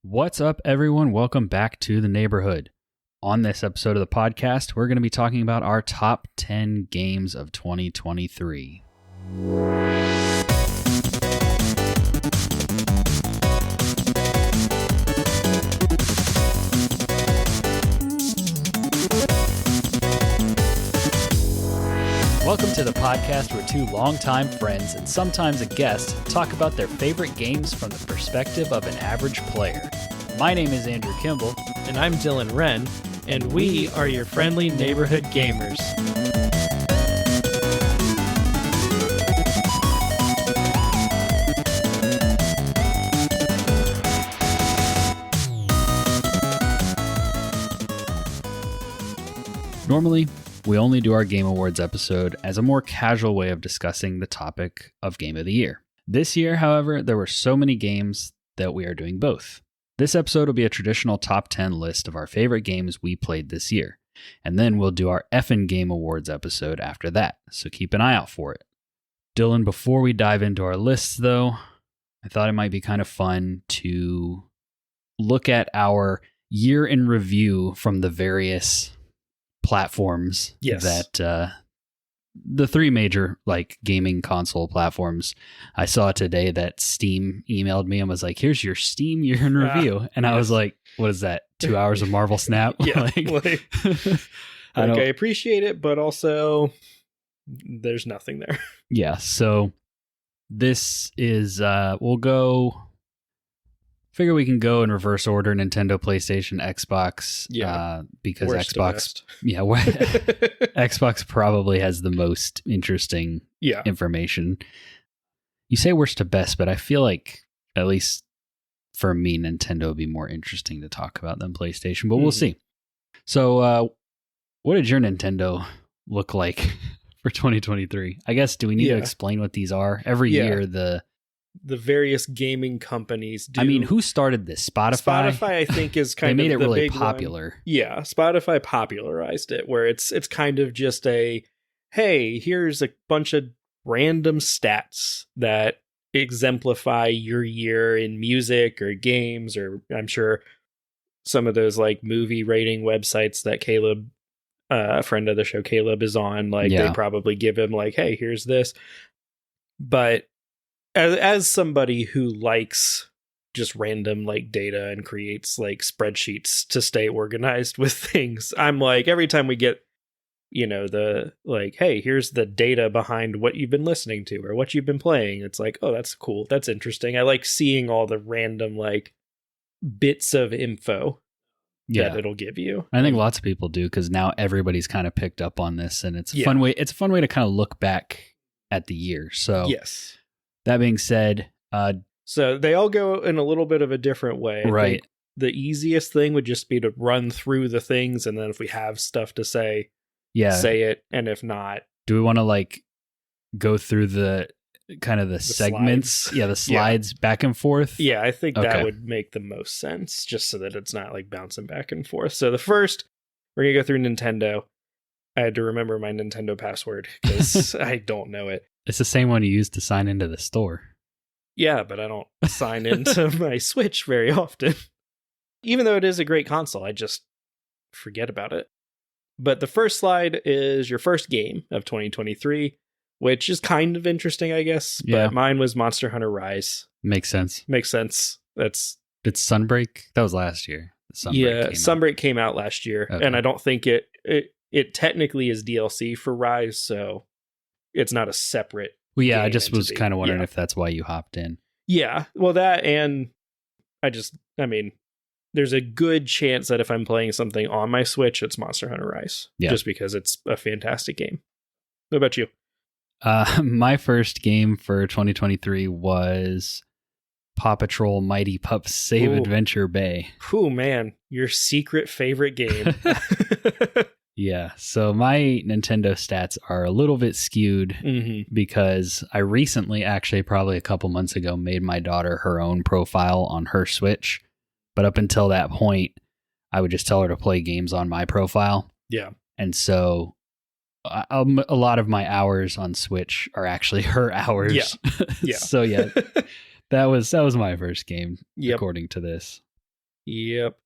What's up, everyone? Welcome back to the neighborhood. On this episode of the podcast, we're going to be talking about our top 10 games of 2023. Welcome to the podcast where two longtime friends and sometimes a guest talk about their favorite games from the perspective of an average player. My name is Andrew Kimball. And I'm Dylan Wren, and we are your friendly neighborhood gamers. Normally, we only do our Game Awards episode as a more casual way of discussing the topic of Game of the Year. This year, however, there were so many games that we are doing both. This episode will be a traditional top 10 list of our favorite games we played this year, and then we'll do our Effin' Game Awards episode after that, so keep an eye out for it. Dylan, before we dive into our lists though, I thought it might be kind of fun to look at our year in review from the various platforms that the three major gaming console platforms. I saw today that Steam emailed me and was like, here's your Steam year in review. And I was like, what is that? 2 hours of Marvel Snap? Yeah. I appreciate it, but also there's nothing there. Yeah. So this is, figure we can go in reverse order: Nintendo, PlayStation, Xbox. Yeah. Because Worst Xbox, Xbox probably has the most interesting information. You say worst to best, but I feel like, at least for me, Nintendo would be more interesting to talk about than PlayStation, but we'll see. So, what did your Nintendo look like for 2023? I guess, do we need to explain what these are? Every year, the various gaming companies do. I mean, who started this? Spotify? Spotify, I think, is kind of they made it the really big popular. One. Yeah, Spotify popularized it, where it's kind of just hey, here's a bunch of random stats that exemplify your year in music or games, or I'm sure some of those movie rating websites that Caleb, a friend of the show, Caleb, is on, they probably give him hey, here's this. But as somebody who likes just random data and creates spreadsheets to stay organized with things, I'm every time we get the hey, here's the data behind what you've been listening to or what you've been playing, it's oh, that's cool, that's interesting. I like seeing all the random bits of info that it'll give you. I think lots of people do, because now everybody's kind of picked up on this, and it's a fun way to kind of look back at the year. So yes. That being said, so they all go in a little bit of a different way. Right. I think the easiest thing would just be to run through the things, and then if we have stuff to say, say it. And if not, do we want to go through the kind of the segments? Slides. Yeah, the slides back and forth. Yeah, I think that would make the most sense, just so that it's not bouncing back and forth. So the first, we're gonna go through Nintendo. I had to remember my Nintendo password because I don't know it. It's the same one you use to sign into the store. Yeah, but I don't sign into my Switch very often. Even though it is a great console, I just forget about it. But the first slide is your first game of 2023, which is kind of interesting, I guess. Yeah. But mine was Monster Hunter Rise. Makes sense. It's Sunbreak? That was last year. Sunbreak came out last year. Okay. And I don't think it technically is DLC for Rise, so it's not a separate. Well, yeah, I just was kind of wondering if that's why you hopped in. Yeah, well, that, and there's a good chance that if I'm playing something on my Switch, it's Monster Hunter Rise. Yeah. Just because it's a fantastic game. What about you? My first game for 2023 was Paw Patrol Mighty Pups Save Adventure Bay. Oh, man. Your secret favorite game. Yeah, so my Nintendo stats are a little bit skewed because I recently, actually probably a couple months ago, made my daughter her own profile on her Switch. But up until that point, I would just tell her to play games on my profile. Yeah. And so a lot of my hours on Switch are actually her hours. Yeah. So yeah, that was my first game, according to this. Yep.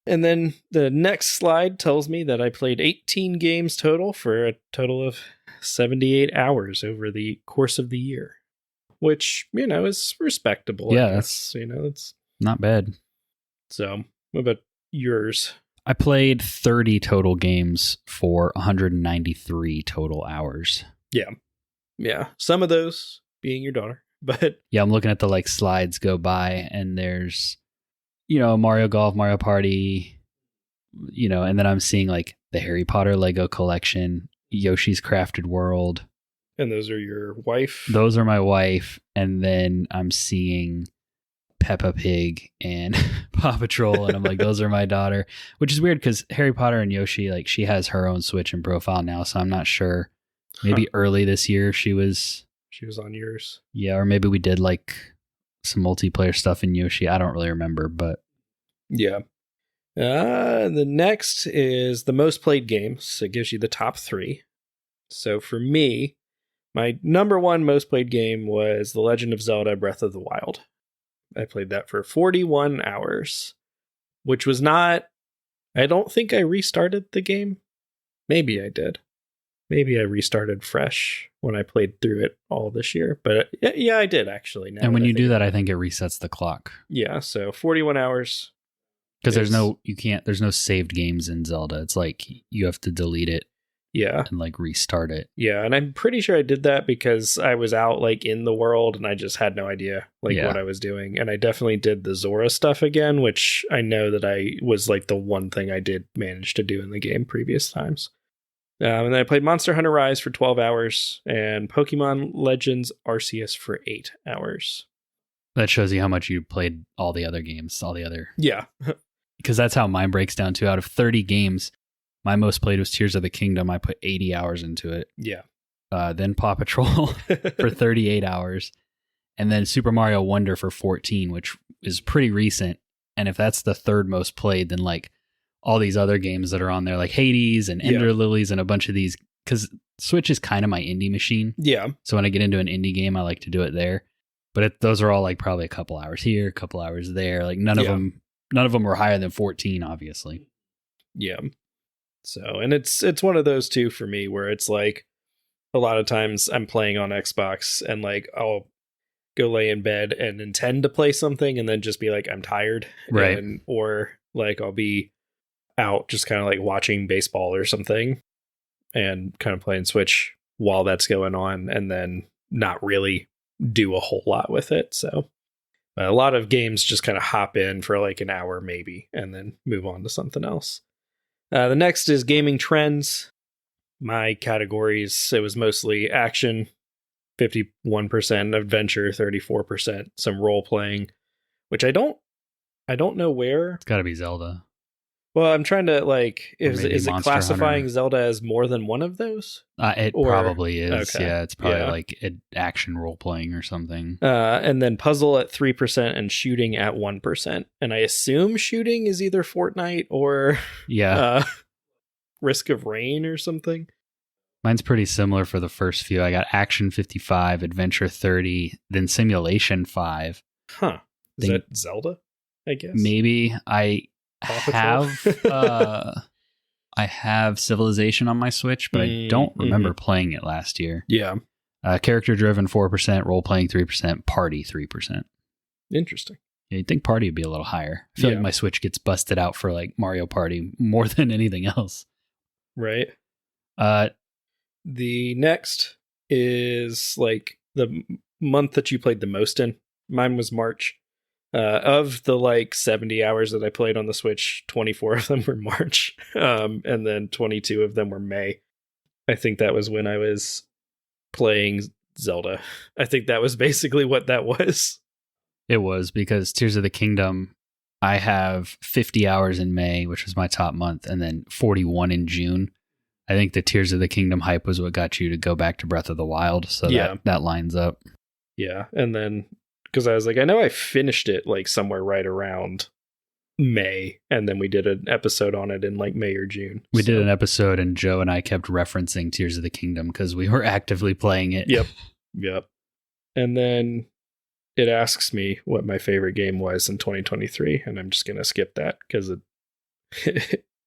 And then the next slide tells me that I played 18 games total for a total of 78 hours over the course of the year, which, is respectable. Yeah, I guess. It's not bad. So, what about yours? I played 30 total games for 193 total hours. Yeah. Yeah. Some of those being your daughter, but yeah, I'm looking at the slides go by, and there's Mario Golf, Mario Party, and then I'm seeing the Harry Potter Lego collection, Yoshi's Crafted World. And those are your wife? Those are my wife. And then I'm seeing Peppa Pig and Paw Patrol, and I'm like, those are my daughter, which is weird because Harry Potter and Yoshi, she has her own Switch and profile now, so I'm not sure. Maybe early this year she was on yours. Yeah, or maybe we did some multiplayer stuff in Yoshi. I don't really remember, but yeah. The next is the most played games. It gives you the top 3. So for me, my number 1 most played game was The Legend of Zelda Breath of the Wild. I played that for 41 hours, which was not... I don't think I restarted the game. Maybe I did. Maybe I restarted fresh when I played through it all this year. But yeah, I did actually. And when you do that, I think it resets the clock. Yeah, so 41 hours. Because there's no saved games in Zelda. It's you have to delete it. Yeah. And restart it. Yeah, and I'm pretty sure I did that because I was out in the world and I just had no idea what I was doing. And I definitely did the Zora stuff again, which I know that I was the one thing I did manage to do in the game previous times. And then I played Monster Hunter Rise for 12 hours and Pokemon Legends Arceus for 8 hours. That shows you how much you played all the other games, Yeah. Because that's how mine breaks down to. Out of 30 games, my most played was Tears of the Kingdom. I put 80 hours into it. Yeah. Then Paw Patrol for 38 hours. And then Super Mario Wonder for 14, which is pretty recent. And if that's the third most played, then all these other games that are on there, like Hades and Ender Lilies and a bunch of these, because Switch is kind of my indie machine. Yeah. So when I get into an indie game, I like to do it there. But those are all probably a couple hours here, a couple hours there. None of them were higher than 14, obviously. Yeah. So, and it's one of those too for me where it's a lot of times I'm playing on Xbox and I'll go lay in bed and intend to play something and then just be I'm tired. Right. Or I'll be out just kind of watching baseball or something and kind of playing Switch while that's going on and then not really do a whole lot with it. So a lot of games just kind of hop in for an hour maybe and then move on to something else. The next is gaming trends. My categories, it was mostly action, 51%, adventure, 34%, some role playing, which I don't know where. It's got to be Zelda. Well, I'm trying to is it classifying Hunter. Zelda as more than one of those? It probably is. Okay. Yeah, it's probably an action role playing or something. And then puzzle at 3% and shooting at 1%. And I assume shooting is either Fortnite or Risk of Rain or something. Mine's pretty similar for the first few. I got action 55, adventure 30, then simulation 5. Huh. Is that Zelda? I guess. Maybe. I have Civilization on my Switch, but I don't remember playing it last year. Yeah. Character driven 4%, role playing 3%, party 3%. Interesting. Yeah, you'd think party would be a little higher. I feel like my Switch gets busted out for Mario Party more than anything else. Right. The next is the month that you played the most in. Mine was March. Of the 70 hours that I played on the Switch, 24 of them were March, and then 22 of them were May. I think that was when I was playing Zelda. I think that was basically what that was. It was because Tears of the Kingdom, I have 50 hours in May, which was my top month, and then 41 in June. I think the Tears of the Kingdom hype was what got you to go back to Breath of the Wild, so that lines up. Yeah, and then... because I was I know I finished it somewhere right around May, and then we did an episode on it in May or June. We did an episode, and Joe and I kept referencing Tears of the Kingdom because we were actively playing it. Yep. And then it asks me what my favorite game was in 2023, and I'm just going to skip that because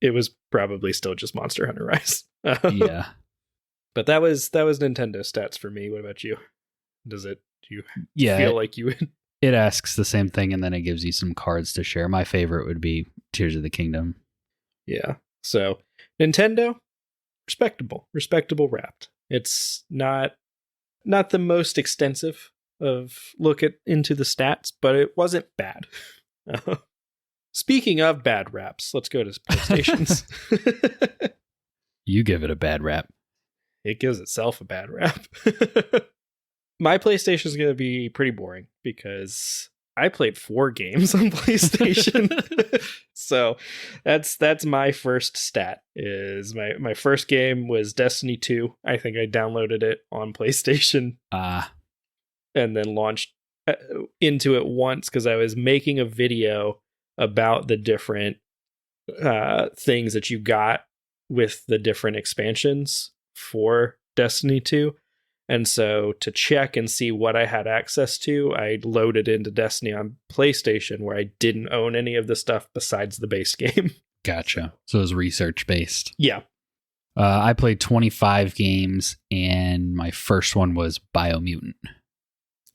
it was probably still just Monster Hunter Rise. Yeah. But that was Nintendo stats for me. What about you? Do you feel like you would? It asks the same thing, and then it gives you some cards to share. My favorite would be Tears of the Kingdom. Yeah. So Nintendo, respectable Wrapped. It's not the most extensive of look into the stats, but it wasn't bad. Speaking of bad raps, let's go to PlayStation's. You give it a bad rap. It gives itself a bad rap. My PlayStation is going to be pretty boring because I played 4 games on PlayStation. So that's my first stat. Is my first game was Destiny 2. I think I downloaded it on PlayStation. And then launched into it once because I was making a video about the different things that you got with the different expansions for Destiny 2. And so to check and see what I had access to, I loaded into Destiny on PlayStation where I didn't own any of the stuff besides the base game. Gotcha. So it was research based. Yeah. I played 25 games, and my first one was Biomutant.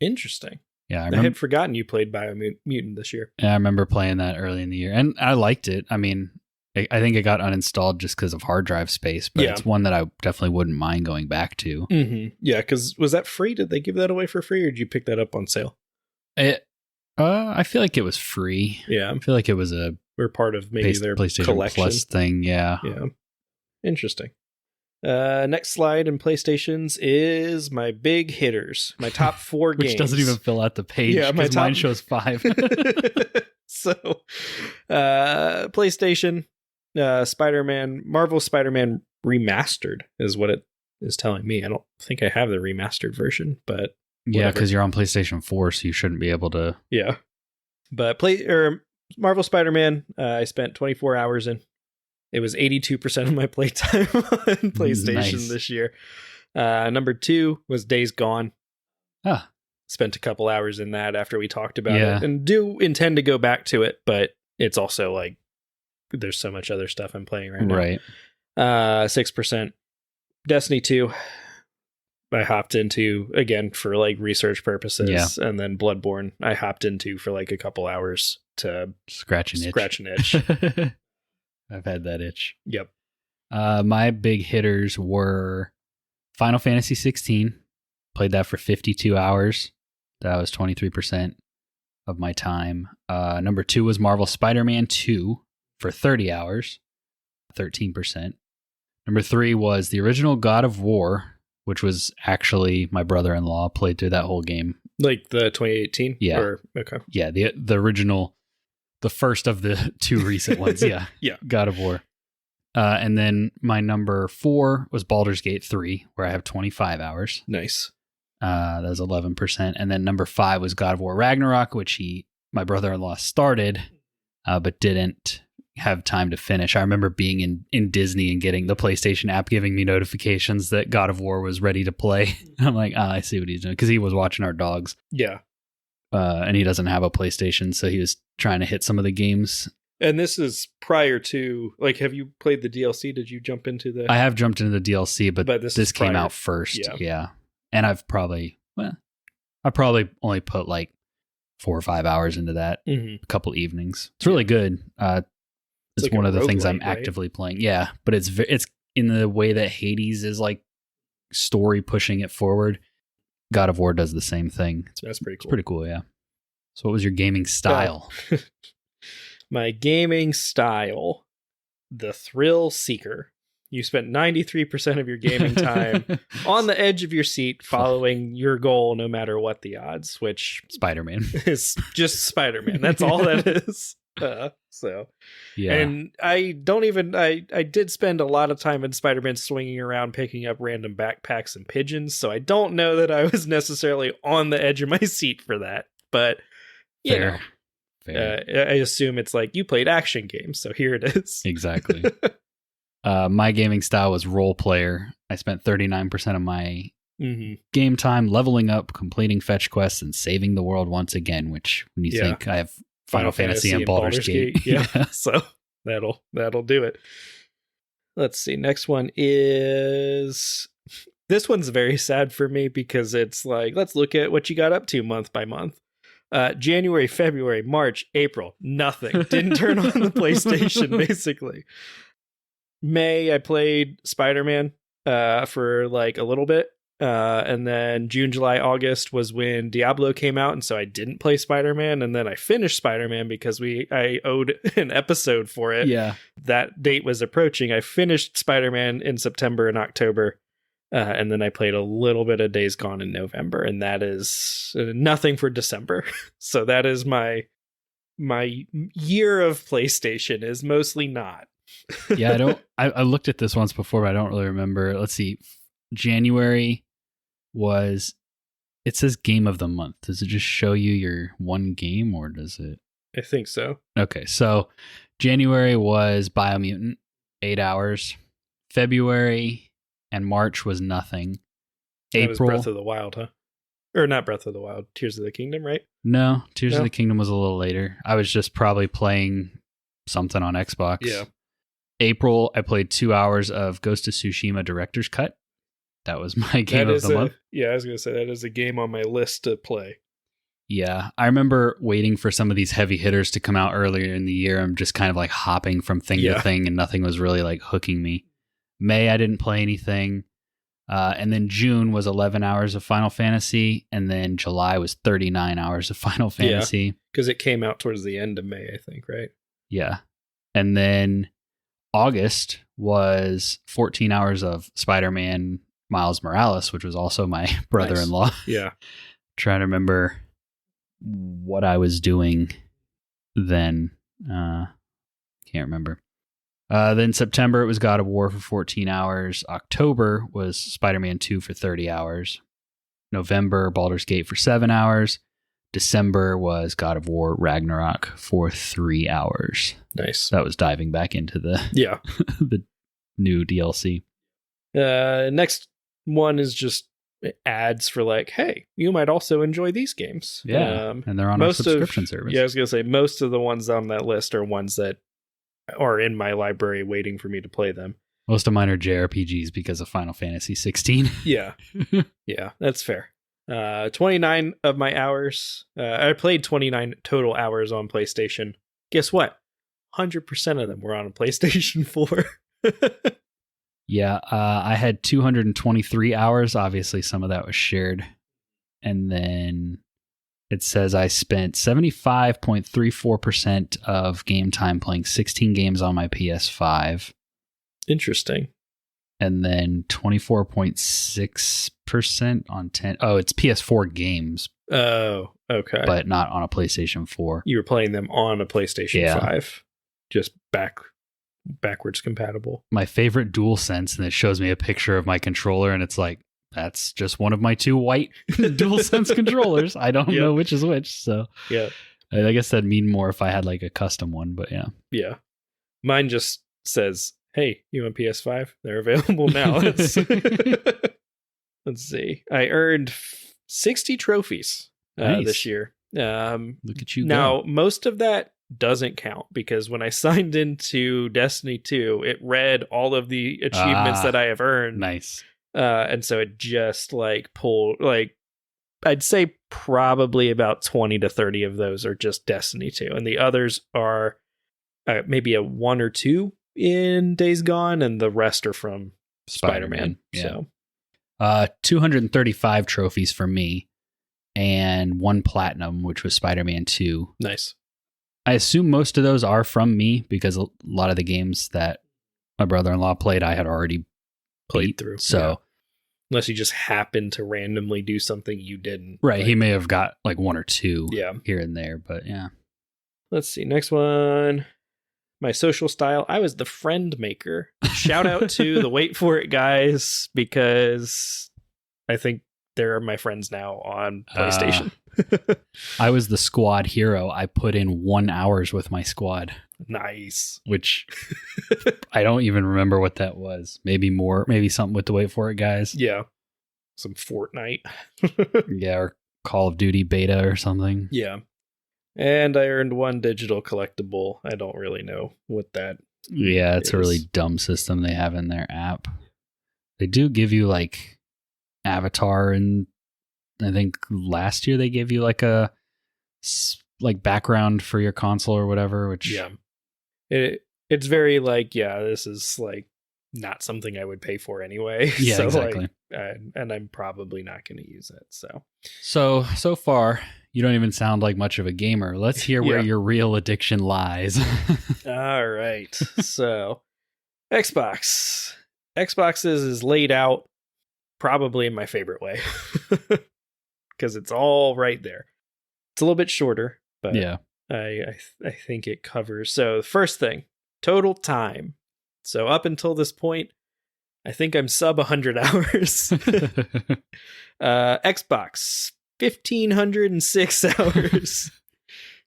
Interesting. Yeah, I had forgotten you played Biomutant this year. Yeah, I remember playing that early in the year, and I liked it. I mean, I think it got uninstalled just because of hard drive space, but it's one that I definitely wouldn't mind going back to. Mm-hmm. Yeah, because was that free? Did they give that away for free, or did you pick that up on sale? I feel like it was free. Yeah, I feel like it was or part of maybe their PlayStation collection Plus thing. Yeah. Interesting. Next slide in PlayStation's is my big hitters, my top 4 games. Which doesn't even fill out the page because mine shows 5. So, PlayStation, Spider-Man, Marvel Spider-Man Remastered is what it is telling me. I don't think I have the remastered version, but yeah, because you're on PlayStation 4, so you shouldn't be able to. Yeah, but Marvel Spider-Man, I spent 24 hours in. It was 82% of my playtime on PlayStation this year. Number 2 was Days Gone. Spent a couple hours in that after we talked about it, and do intend to go back to it, but it's also like there's so much other stuff I'm playing right now. Right. 6%. Destiny 2. I hopped into again for like research purposes, and then Bloodborne I hopped into for like a couple hours to scratch an itch. I've had that itch. Yep. My big hitters were Final Fantasy 16. Played that for 52 hours. That was 23% of my time. Number 2 was Marvel Spider-Man 2 for 30 hours, 13%. Number 3 was the original God of War, which was actually my brother-in-law played through that whole game. Like the 2018? Yeah. Okay. Yeah, the original, the first of the 2 recent ones. Yeah. Yeah. God of War. And then my number 4 was Baldur's Gate 3, where I have 25 hours. Nice. That was 11%. And then number 5 was God of War Ragnarok, which my brother-in-law started, but didn't have time to finish. I remember being in Disney and getting the PlayStation app giving me notifications that God of War was ready to play. I'm like, I see what he's doing. Because he was watching our dogs. Yeah. And he doesn't have a PlayStation, so he was trying to hit some of the games. And this is prior to, like, have you played the DLC? Did you jump into the... I have jumped into the DLC, but this came out first. Yeah. And I probably only put like 4 or 5 hours into that, a couple evenings. It's really good. It's like one of the things I'm actively playing. Yeah, but it's in the way that Hades is like story pushing it forward. God of War does the same thing. That's pretty cool. It's pretty cool, yeah. So what was your gaming style? My gaming style, the Thrill Seeker. You spent 93% of your gaming time on the edge of your seat following your goal no matter what the odds, which Spider-Man is just Spider-Man. That's all that is. So yeah. And I did spend a lot of time in Spider-Man swinging around picking up random backpacks and pigeons, so I don't know that I was necessarily on the edge of my seat for that, but Fair. I assume it's like you played action games, so here it is. Exactly. My gaming style was role player. I spent 39% of my game time, leveling up, completing fetch quests, and saving the world once again, which when you think I have Final Fantasy and Baldur's Gate. Yeah. So that'll do it. Let's see. Next one is... This one's very sad for me because it's like, let's look at what you got up to month by month. January, February, March, April, nothing. Didn't turn on the PlayStation, basically. May, I played Spider-Man for like a little bit. And then June, July, August was when Diablo came out, and so I didn't play Spider-Man. And then I finished Spider-Man because I owed an episode for it. Yeah. That date was approaching. I finished Spider-Man in September and October. And then I played a little bit of Days Gone in November, and that is nothing for December. So that is my year of PlayStation is mostly not. Yeah, I looked at this once before, but I don't really remember. Let's see. January was, it says game of the month. Does it just show you your one game, or does it? I think so. Okay, so January was Biomutant, 8 hours. February and March was nothing. That was Breath of the Wild, huh? Or not Breath of the Wild, Tears of the Kingdom, right? No, Tears of the Kingdom was a little later. I was just probably playing something on Xbox. Yeah. April, I played 2 hours of Ghost of Tsushima Director's Cut. That was my game of the month. Yeah, I was going to say that is a game on my list to play. Yeah, I remember waiting for some of these heavy hitters to come out earlier in the year. I'm just kind of like hopping from thing to thing, and nothing was really like hooking me. May, I didn't play anything. And then June was 11 hours of Final Fantasy. And then July was 39 hours of Final Fantasy. Because it came out towards the end of May, I think, right? Yeah. And then August was 14 hours of Spider-Man Miles Morales, which was also my brother-in-law. Nice. Yeah. Trying to remember what I was doing then. Can't remember. Then September, it was God of War for 14 hours. October was Spider-Man 2 for 30 hours. November, Baldur's Gate for 7 hours. December was God of War Ragnarok for 3 hours. Nice. That was diving back into the the new DLC. Next one is just ads for like, hey, you might also enjoy these games. Yeah, and they're on our subscription service. Yeah, I was going to say, most of the ones on that list are ones that are in my library waiting for me to play them. Most of mine are JRPGs because of Final Fantasy 16. Yeah. Yeah, that's fair. 29 of my hours. I played 29 total hours on PlayStation. Guess what? 100% of them were on a PlayStation 4. Yeah, I had 223 hours. Obviously, some of that was shared. And then it says I spent 75.34% of game time playing 16 games on my PS5. Interesting. And then 24.6% on 10. Oh, it's PS4 games. Oh, okay. But not on a PlayStation 4. You were playing them on a PlayStation 5. Just backwards compatible. My favorite DualSense, and it shows me a picture of my controller, and it's like, that's just one of my two white DualSense controllers. I don't know which is which. So yeah, I guess that'd mean more if I had like a custom one, but yeah. Yeah. Mine just says, hey, you want PS5? They're available now. Let's see. I earned 60 trophies this year. Look at you. Now, most of that doesn't count because when I signed into Destiny 2, it read all of the achievements that I have earned. Nice. And so it just like pulled, like, I'd say probably about 20 to 30 of those are just Destiny 2. And the others are maybe a 1 or 2 in Days Gone, and the rest are from Spider-Man. Yeah. So 235 trophies for me, and 1 platinum, which was Spider-Man 2. Nice. I assume most of those are from me because a lot of the games that my brother-in-law played, I had already played through. So unless you just happen to randomly do something you didn't. Right. Like, he may have got like 1 or 2 here and there, but yeah. Let's see. Next one. My social style. I was the friend maker. Shout out to the Wait For It guys, because I think they're my friends now on PlayStation. I was the squad hero. I put in 1 hours with my squad. Nice. Which I don't even remember what that was. Maybe more. Maybe something with the Wait For It guys. Yeah. some Fortnite. Yeah, or Call of Duty beta or something. Yeah. And I earned one digital collectible. I don't really know what that Yeah, it's is. a really dumb system they have in their app. They do give you like avatar, and I think last year they gave you like a like background for your console or whatever, which it's very like, yeah, this is like not something I would pay for anyway. Yeah, so exactly. Like, and I'm probably not going to use it. So far, you don't even sound like much of a gamer. Let's hear where your real addiction lies. All right. So Xbox is laid out probably in my favorite way because it's all right there. It's a little bit shorter, but yeah, I think it covers. So the first thing, total time. So up until this point, I think I'm sub 100 hours. Xbox, 1,506 hours.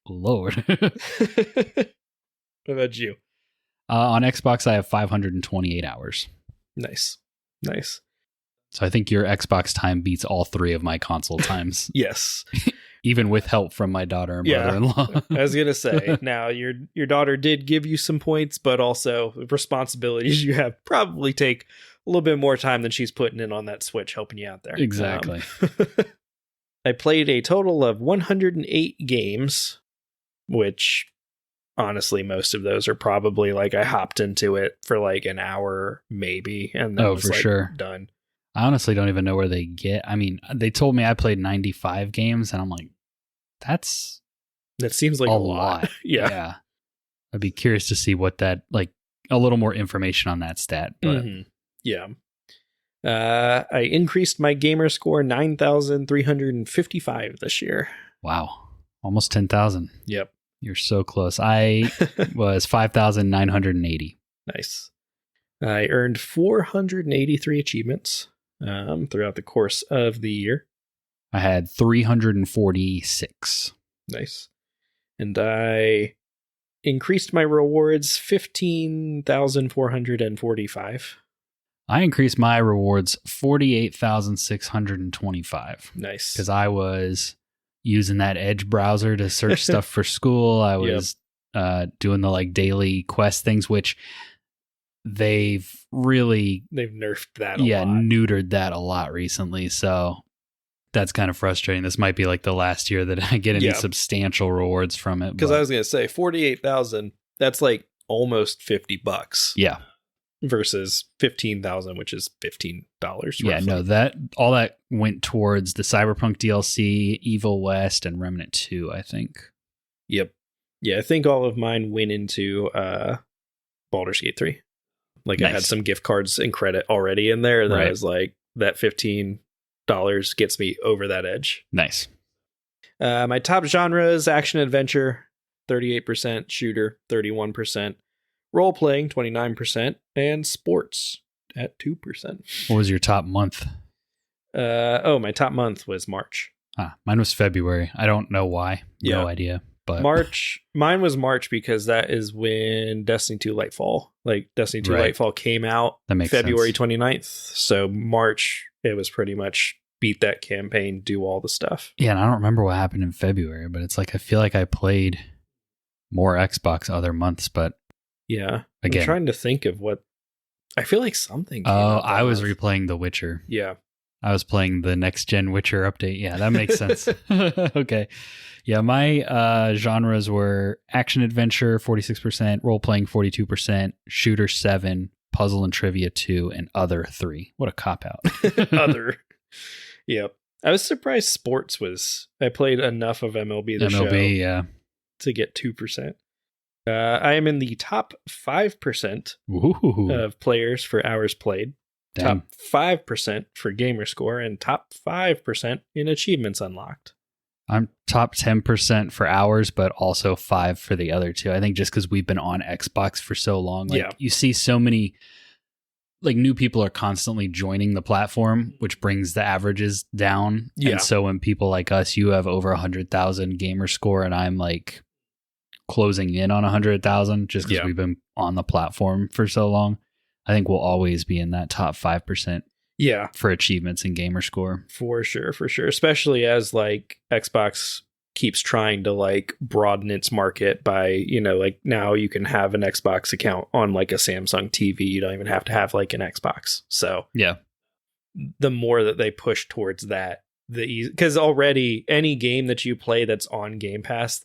Lord. What about you? On Xbox, I have 528 hours. Nice. So I think your Xbox time beats all three of my console times. Yes. Even with help from my daughter and brother-in-law. I was going to say, now your daughter did give you some points, but also the responsibilities you have probably take a little bit more time than she's putting in on that Switch helping you out there. Exactly. I played a total of 108 games, which honestly, most of those are probably like I hopped into it for like an hour maybe, and then was for like sure. done. I honestly don't even know where they get. I mean, they told me I played 95 games, and I'm like, that seems like a lot. Yeah. I'd be curious to see what that, like, a little more information on that stat. But yeah. I increased my gamer score 9,355 this year. Wow. Almost 10,000. Yep. You're so close. I was 5,980. Nice. I earned 483 achievements throughout the course of the year. I had 346. Nice. And I increased my rewards 15,445. I increased my rewards 48,625. Nice. Because I was using that Edge browser to search stuff for school. I was doing the like daily quest things, which they've nerfed that a lot. Neutered that a lot recently. So that's kind of frustrating. This might be like the last year that I get any substantial rewards from it. Because I was going to say 48,000, that's like almost $50. Yeah. Versus 15,000, which is $15. Roughly. Yeah, no, all that went towards the Cyberpunk DLC, Evil West, and Remnant 2, I think. Yep. Yeah, I think all of mine went into Baldur's Gate 3. Like nice. I had some gift cards and credit already in there, and then I was like, that $15 gets me over that edge. Nice. My top genres: action adventure, 38%, shooter, 31%. Role-playing, 29%, and sports at 2%. What was your top month? My top month was March. Mine was February. I don't know why. No idea. But mine was March because that is when Destiny 2 Lightfall, Destiny 2 Lightfall came out February 29th. So March, it was pretty much beat that campaign, do all the stuff. Yeah, and I don't remember what happened in February, but it's like I feel like I played more Xbox other months, but yeah. Again. I'm trying to think of what... I feel like something came out I was replaying The Witcher. Yeah. I was playing the next-gen Witcher update. Yeah, that makes sense. Okay. Yeah, my genres were action-adventure, 46%, role-playing, 42%, shooter, 7%, puzzle and trivia, 2%, and other, 3%. What a cop-out. Other. Yep. I was surprised sports was... I played enough of MLB The Show to get 2%. I am in the top 5% of players for hours played, top 5% for gamer score, and top 5% in achievements unlocked. I'm top 10% for hours, but also 5 for the other two. I think just because we've been on Xbox for so long, you see so many new people are constantly joining the platform, which brings the averages down. Yeah. And so when people like us, you have over 100,000 gamer score, and I'm like closing in on 100,000 just because we've been on the platform for so long. I think we'll always be in that top 5%. Yeah, for achievements and gamer score. for sure. Especially as like Xbox keeps trying to like broaden its market by, you know, like now you can have an Xbox account on like a Samsung TV. You don't even have to have like an Xbox. So Yeah. the more that they push towards that, because already any game that you play that's on Game Pass,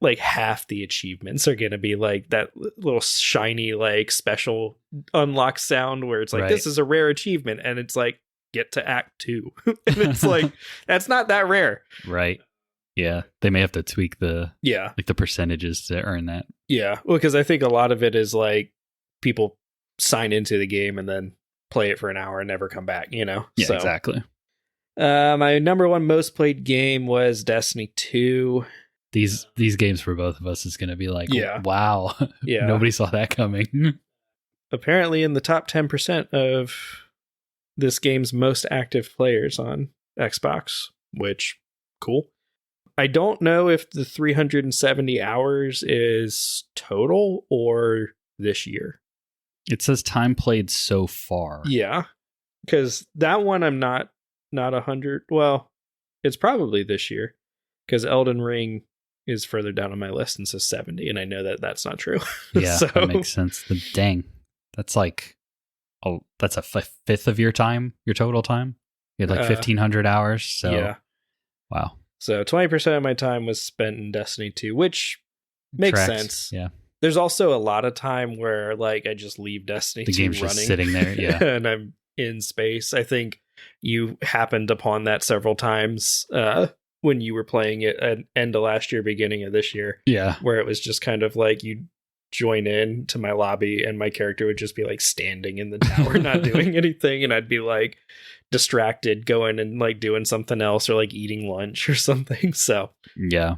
like half the achievements are going to be like that little shiny like special unlock sound where it's like, Right. this is a rare achievement, and it's like, get to act 2. And it's like, that's not that rare. Right. Yeah. They may have to tweak the Yeah. like the percentages to earn that. Yeah. Well, because I think a lot of it is like people sign into the game and then play it for an hour and never come back, you know? Yeah, exactly. My number one most played game was Destiny 2. These games for both of us is going to be like, Yeah. wow, Yeah. nobody saw that coming. Apparently in the top 10% of this game's most active players on Xbox, which, cool. I don't know if the 370 hours is total or this year. It says time played so far. Yeah, because that one I'm not 100. Well, it's probably this year because Elden Ring is further down on my list and says 70, and I know that that's not true. Yeah, So, that makes sense. Dang, that's like, that's a fifth of your time, your total time. You had like 1,500 hours. So, yeah. Wow. So 20% of my time was spent in Destiny 2, which makes Tracks. sense. Yeah. There's also a lot of time where like I just leave Destiny 2 game's running. just sitting there. Yeah. And I'm in space. I think you happened upon that several times when you were playing it at end of last year, beginning of this year, Yeah. where it was just kind of like you'd join in to my lobby and my character would just be like standing in the tower, not doing anything. And I'd be like distracted going and like doing something else or like eating lunch or something. So Yeah.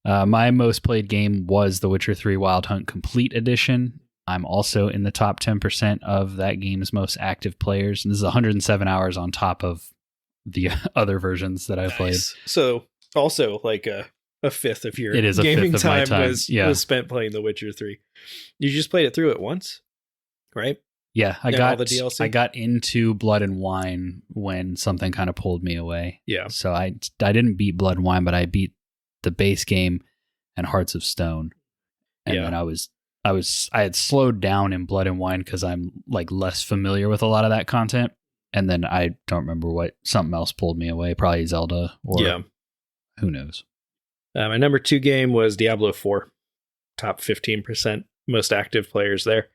My most played game was The Witcher 3 Wild Hunt Complete Edition. I'm also in the top 10% of that game's most active players. And this is 107 hours on top of the other versions that I've played. So also like a fifth of your It is a gaming fifth of my time. was spent playing The Witcher 3. You just played it through it once, right? Yeah, all the DLC? I got into Blood and Wine when something kind of pulled me away. Yeah. So I didn't beat Blood and Wine, but I beat the base game and Hearts of Stone. And then I had slowed down in Blood and Wine because I'm like less familiar with a lot of that content. And then I don't remember what something else pulled me away, probably Zelda or who knows. My number 2 game was Diablo 4. Top 15% most active players there.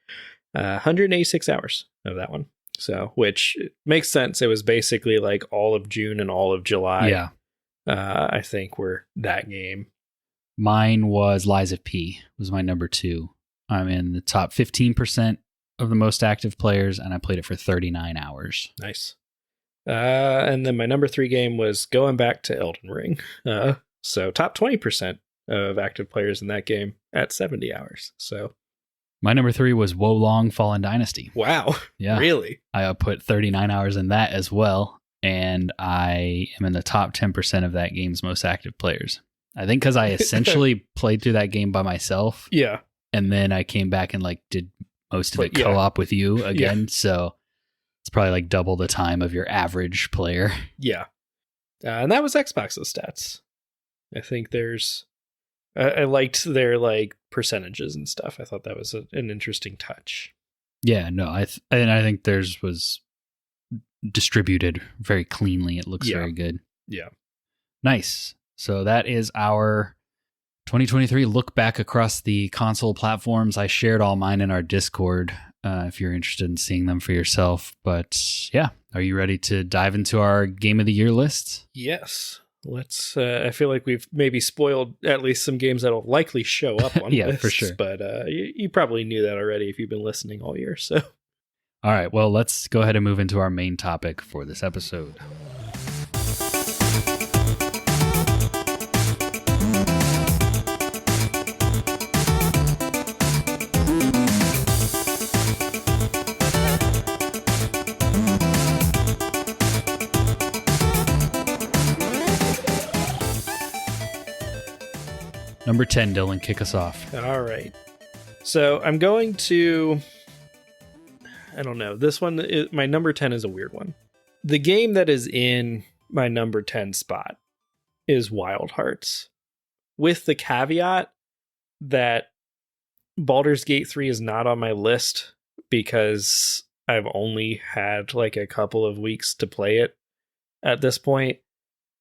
186 hours of that one. So, which makes sense. It was basically like all of June and all of July. Yeah. I think were that game. Mine was Lies of P, was my number 2. I'm in the top 15% of the most active players, and I played it for 39 hours. Nice. And then my number 3 game was going back to Elden Ring. So top 20% of active players in that game at 70 hours. So my number 3 was Wolong Fallen Dynasty. wow. Yeah. Really? I put 39 hours in that as well, and I am in the top 10% of that game's most active players. I think because I essentially played through that game by myself. Yeah. And then I came back and like did most of it Yeah. co-op with you again. So it's probably like double the time of your average player. Yeah. And that was Xbox's stats. I think I liked their like percentages and stuff. I thought that was an interesting touch. Yeah, no, I think theirs was distributed very cleanly. It looks very good. Yeah. Nice. So that is our 2023 look back across the console platforms. I shared all mine in our Discord if you're interested in seeing them for yourself. But yeah, are you ready to dive into our Game of the Year list? Yes. Let's. I feel like we've maybe spoiled at least some games that'll likely show up on Yeah, lists, for sure. But you probably knew that already if you've been listening all year. So, all right. Well, let's go ahead and move into our main topic for this episode. Number 10, Dylan, kick us off. all right. So I'm going to. I don't know. This one, my number 10 is a weird one. The game that is in my number 10 spot is Wild Hearts, with the caveat that Baldur's Gate 3 is not on my list because I've only had like a couple of weeks to play it at this point.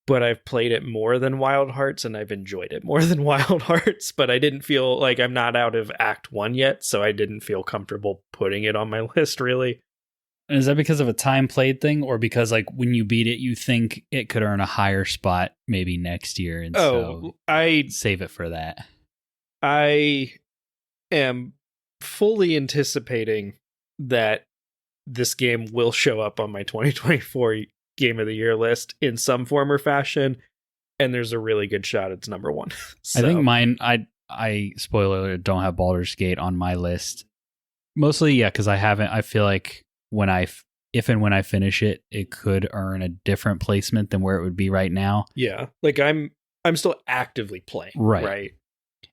But I've played it more than Wild Hearts, and I've enjoyed it more than Wild Hearts, but I didn't feel like I'm not out of Act 1 yet, so I didn't feel comfortable putting it on my list, really. And is that because of a time played thing, or because like when you beat it, you think it could earn a higher spot maybe next year, and so I save it for that? I am fully anticipating that this game will show up on my 2024 Game of the Year list in some form or fashion, and there's a really good shot it's number 1. So. I think mine, I spoiler alert, don't have Baldur's Gate on my list. Mostly, yeah, because I haven't. I feel like if and when I finish it, it could earn a different placement than where it would be right now. Yeah, like I'm still actively playing, right?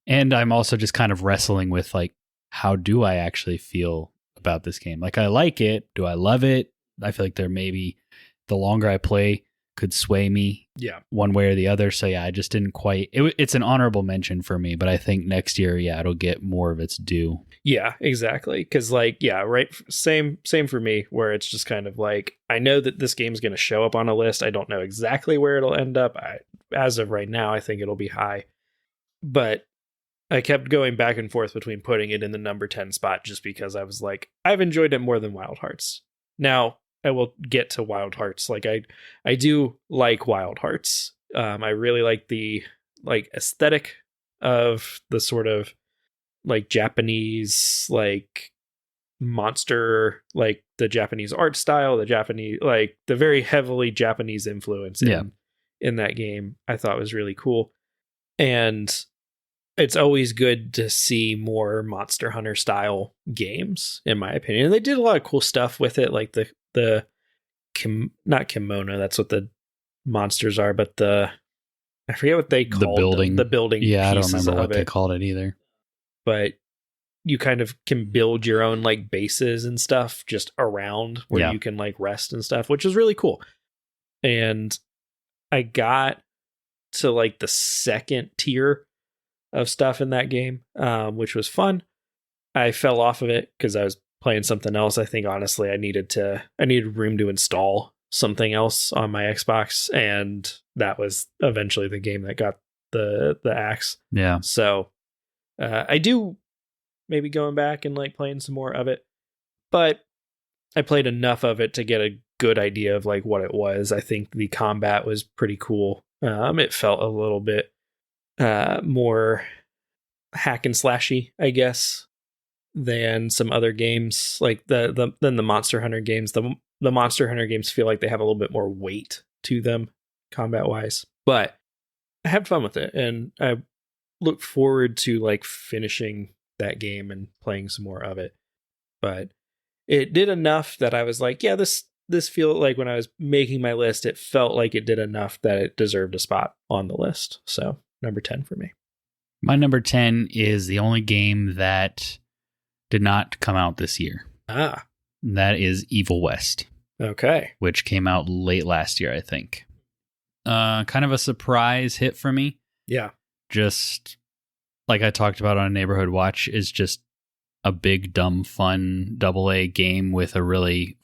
And I'm also just kind of wrestling with like, how do I actually feel about this game? Like, I like it. Do I love it? I feel like there maybe the longer I play could sway me one way or the other. So yeah, I just didn't quite, it's an honorable mention for me, but I think next year, yeah, it'll get more of its due. Yeah, exactly. Cause like, yeah, right. Same for me, where it's just kind of like, I know that this game's going to show up on a list. I don't know exactly where it'll end up. As of right now, I think it'll be high, but I kept going back and forth between putting it in the number 10 spot just because I was like, I've enjoyed it more than Wild Hearts. Now, I will get to Wild Hearts. Like I do like Wild Hearts. I really like the like aesthetic of the sort of like Japanese like monster, like the Japanese art style, the Japanese like the very heavily Japanese influence in that game. I thought was really cool. And it's always good to see more Monster Hunter style games, in my opinion. And they did a lot of cool stuff with it, like the not kimono, that's what the monsters are, but I forget what they called the building. Yeah, I don't remember what they called it either. But you kind of can build your own like bases and stuff just around where you can like rest and stuff, which is really cool. And I got to like the second tier of stuff in that game, which was fun. I fell off of it because I was playing something else. I think honestly I needed room to install something else on my Xbox, and that was eventually the game that got the axe. Yeah. So I do maybe going back and like playing some more of it, but I played enough of it to get a good idea of like what it was. I think the combat was pretty cool. It felt a little bit more hack and slashy, I guess, than some other games like than the Monster Hunter games. The Monster Hunter games feel like they have a little bit more weight to them combat wise, but I had fun with it, and I look forward to like finishing that game and playing some more of it. But it did enough that I was like, yeah, this feel like when I was making my list, it felt like it did enough that it deserved a spot on the list. So number 10 for me. My number 10 is the only game that did not come out this year. That is Evil West. Okay. Which came out late last year, I think. Kind of a surprise hit for me. Yeah. Just like I talked about on Neighborhood Watch, is just a big, dumb, fun AA game with a really,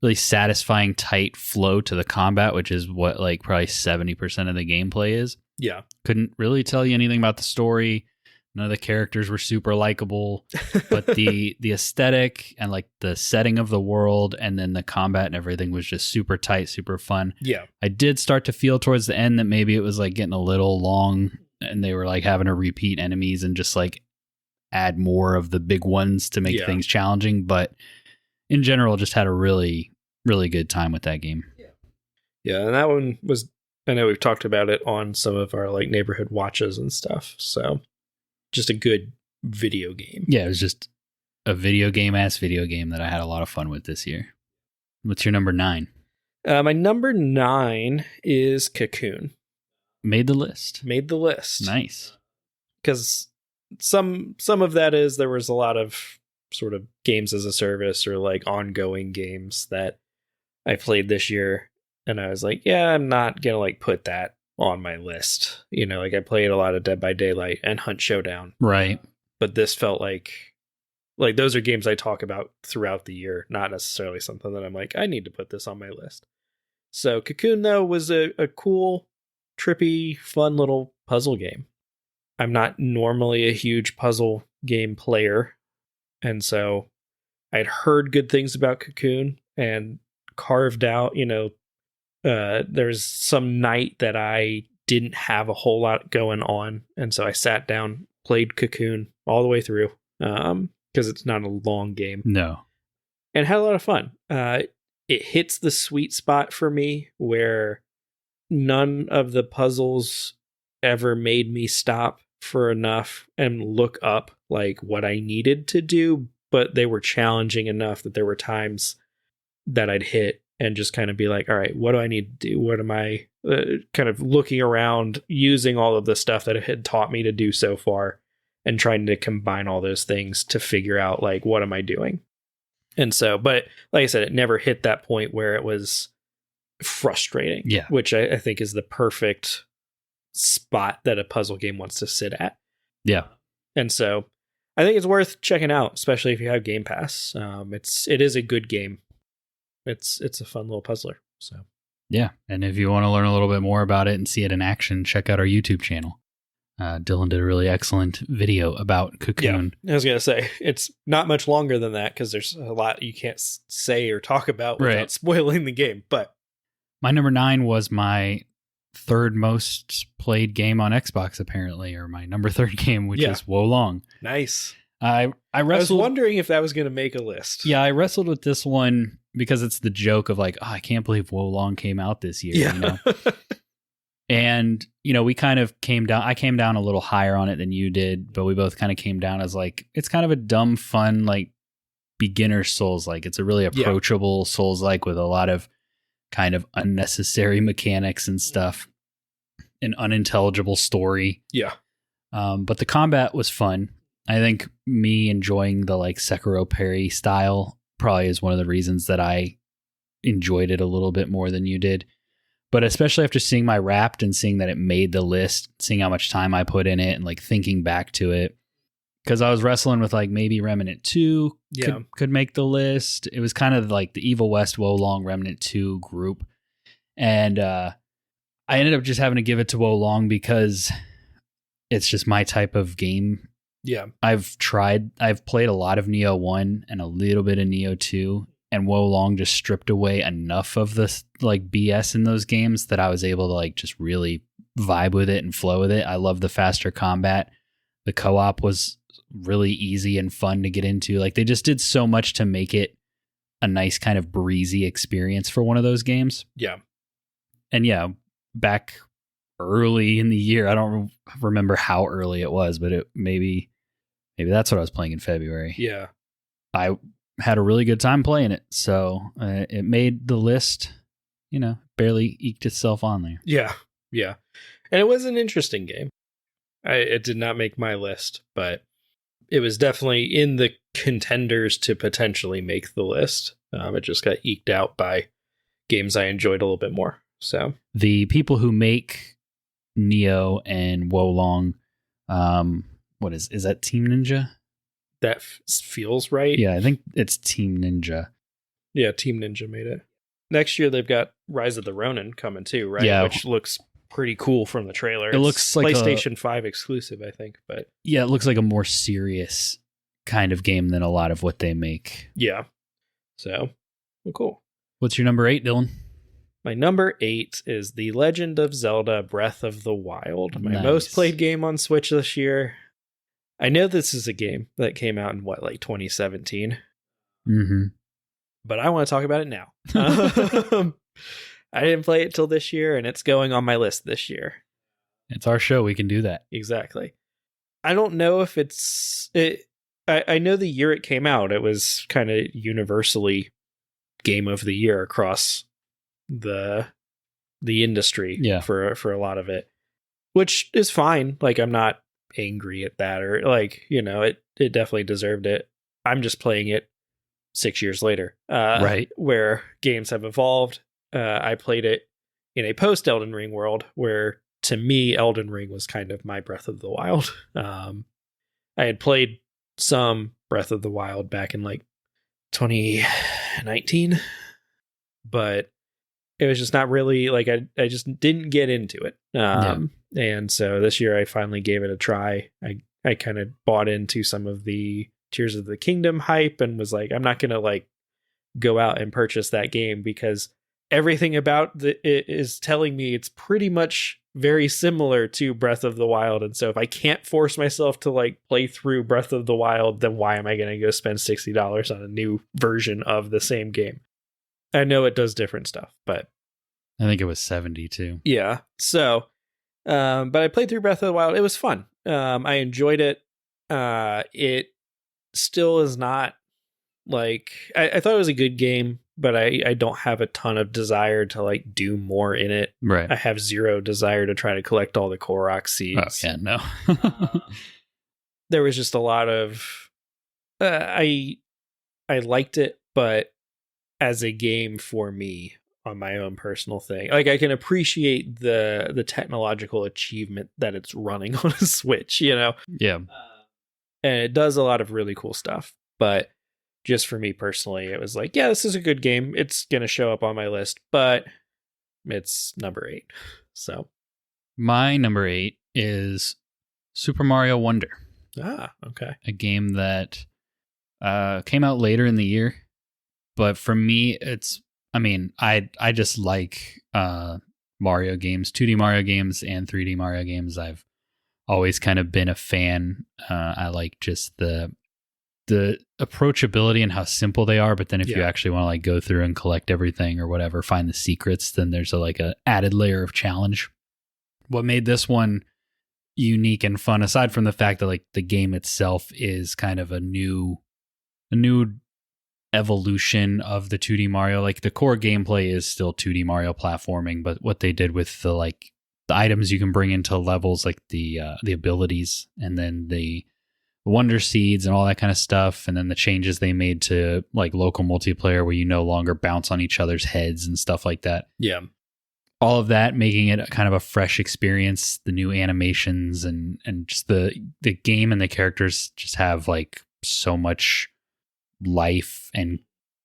really satisfying, tight flow to the combat, which is what like probably 70% of the gameplay is. Yeah. Couldn't really tell you anything about the story. None of the characters were super likable, but the aesthetic and like the setting of the world and then the combat and everything was just super tight, super fun. Yeah. I did start to feel towards the end that maybe it was like getting a little long and they were like having to repeat enemies and just like add more of the big ones to make things challenging. But in general, just had a really, really good time with that game. Yeah. And that one was, I know we've talked about it on some of our like neighborhood watches and stuff. So just a good video game. Yeah, it was just a video game that I had a lot of fun with this year. What's your number 9? My number 9 is Cocoon. Made the list. Nice. Because some of that is there was a lot of sort of games as a service or like ongoing games that I played this year. And I was like, yeah, I'm not going to like put that on my list. You know, like I played a lot of Dead by Daylight and Hunt Showdown. Right. But this felt like those are games I talk about throughout the year, not necessarily something that I'm like, I need to put this on my list. So Cocoon, though, was a cool, trippy, fun little puzzle game. I'm not normally a huge puzzle game player. And so I'd heard good things about Cocoon and carved out, there's some night that I didn't have a whole lot going on. And so I sat down, played Cocoon all the way through because it's not a long game. No. And had a lot of fun. It hits the sweet spot for me where none of the puzzles ever made me stop for enough and look up like what I needed to do, but they were challenging enough that there were times that I'd hit and just kind of be like, all right, what do I need to do? What am I kind of looking around, using all of the stuff that it had taught me to do so far and trying to combine all those things to figure out like, what am I doing? And so, but like I said, it never hit that point where it was frustrating, which I think is the perfect spot that a puzzle game wants to sit at. Yeah. And so I think it's worth checking out, especially if you have Game Pass. It is a good game. It's a fun little puzzler. So yeah. And if you want to learn a little bit more about it and see it in action, check out our YouTube channel. Dylan did a really excellent video about Cocoon. Yeah, I was going to say, it's not much longer than that because there's a lot you can't say or talk about without spoiling the game. But my number 9 was my third most played game on Xbox, apparently, or my number 3 game, which is Wo Long. Nice. I was wondering if that was going to make a list. Yeah, I wrestled with this one because it's the joke of like, oh, I can't believe Wo Long came out this year. Yeah. You know? And, we kind of came down. I came down a little higher on it than you did, but we both kind of came down as like, it's kind of a dumb, fun, like beginner Souls-like. It's a really approachable Souls-like with a lot of kind of unnecessary mechanics and stuff. An unintelligible story. Yeah. But the combat was fun. I think me enjoying the like Sekiro parry style probably is one of the reasons that I enjoyed it a little bit more than you did. But especially after seeing my Wrapped and seeing that it made the list, seeing how much time I put in it and like thinking back to it. Because I was wrestling with like maybe Remnant 2 could make the list. It was kind of like the Evil West, Wo Long, Remnant 2 group. And I ended up just having to give it to Wo Long because it's just my type of game. Yeah. I've played a lot of Neo 1 and a little bit of Neo 2. And Wo Long just stripped away enough of the like BS in those games that I was able to like just really vibe with it and flow with it. I love the faster combat. The co-op was really easy and fun to get into. Like they just did so much to make it a nice kind of breezy experience for one of those games. Yeah. And yeah, back early in the year, I don't remember how early it was, but maybe that's what I was playing in February. Yeah. I had a really good time playing it. So it made the list, barely eked itself on there. Yeah. Yeah. And it was an interesting game. It did not make my list, but it was definitely in the contenders to potentially make the list. It just got eked out by games I enjoyed a little bit more. So the people who make Neo and Wo Long, what is that Team Ninja? That feels right. Yeah, I think it's Team Ninja. Yeah, Team Ninja made it. Next year they've got Rise of the Ronin coming too, right? Yeah. Which looks pretty cool from the trailer. It looks like PlayStation 5 exclusive, I think. But yeah, it looks like a more serious kind of game than a lot of what they make. Yeah. So, well, cool. What's your number 8, Dylan? My number 8 is The Legend of Zelda Breath of the Wild. My most played game on Switch this year. I know this is a game that came out in 2017. Mm-hmm. But I want to talk about it now. I didn't play it till this year, and it's going on my list this year. It's our show. We can do that. Exactly. I don't know if I know the year it came out, it was kind of universally game of the year across the industry for a lot of it, which is fine. Like, I'm not angry at that, or like, it definitely deserved it. I'm just playing it 6 years later. Right. Where games have evolved. I played it in a post Elden Ring world where, to me, Elden Ring was kind of my Breath of the Wild. I had played some Breath of the Wild back in like 2019, but it was just not really like I just didn't get into it. And so this year I finally gave it a try. I kind of bought into some of the Tears of the Kingdom hype and was like, I'm not going to like go out and purchase that game because everything about it is telling me it's pretty much very similar to Breath of the Wild. And so if I can't force myself to like play through Breath of the Wild, then why am I going to go spend $60 on a new version of the same game? I know it does different stuff, but I think it was 72. Yeah. So, but I played through Breath of the Wild. It was fun. I enjoyed it. It still is not like, I thought it was a good game, but I don't have a ton of desire to like do more in it. Right. I have zero desire to try to collect all the Korok seeds. Oh, yeah, no. There was just a lot of, I liked it, but as a game for me on my own personal thing, like I can appreciate the technological achievement that it's running on a Switch, you know? Yeah. And it does a lot of really cool stuff, but just for me personally, it was like, yeah, this is a good game. It's going to show up on my list, but it's number 8. So my number 8 is Super Mario Wonder. Okay. A game that came out later in the year, but for me, I just like Mario games, 2D Mario games and 3D Mario games. I've always kind of been a fan. I like just the approachability and how simple they are, but then if you actually want to like go through and collect everything or whatever, find the secrets, then there's a added layer of challenge. What made this one unique and fun, aside from the fact that like the game itself is kind of a new evolution of the 2D Mario, like the core gameplay is still 2D Mario platforming, but what they did with the items you can bring into levels, like the abilities, and then the Wonder Seeds and all that kind of stuff, and then the changes they made to like local multiplayer where you no longer bounce on each other's heads and stuff like that. Yeah. All of that making it kind of a fresh experience, the new animations and just the game and the characters just have like so much life and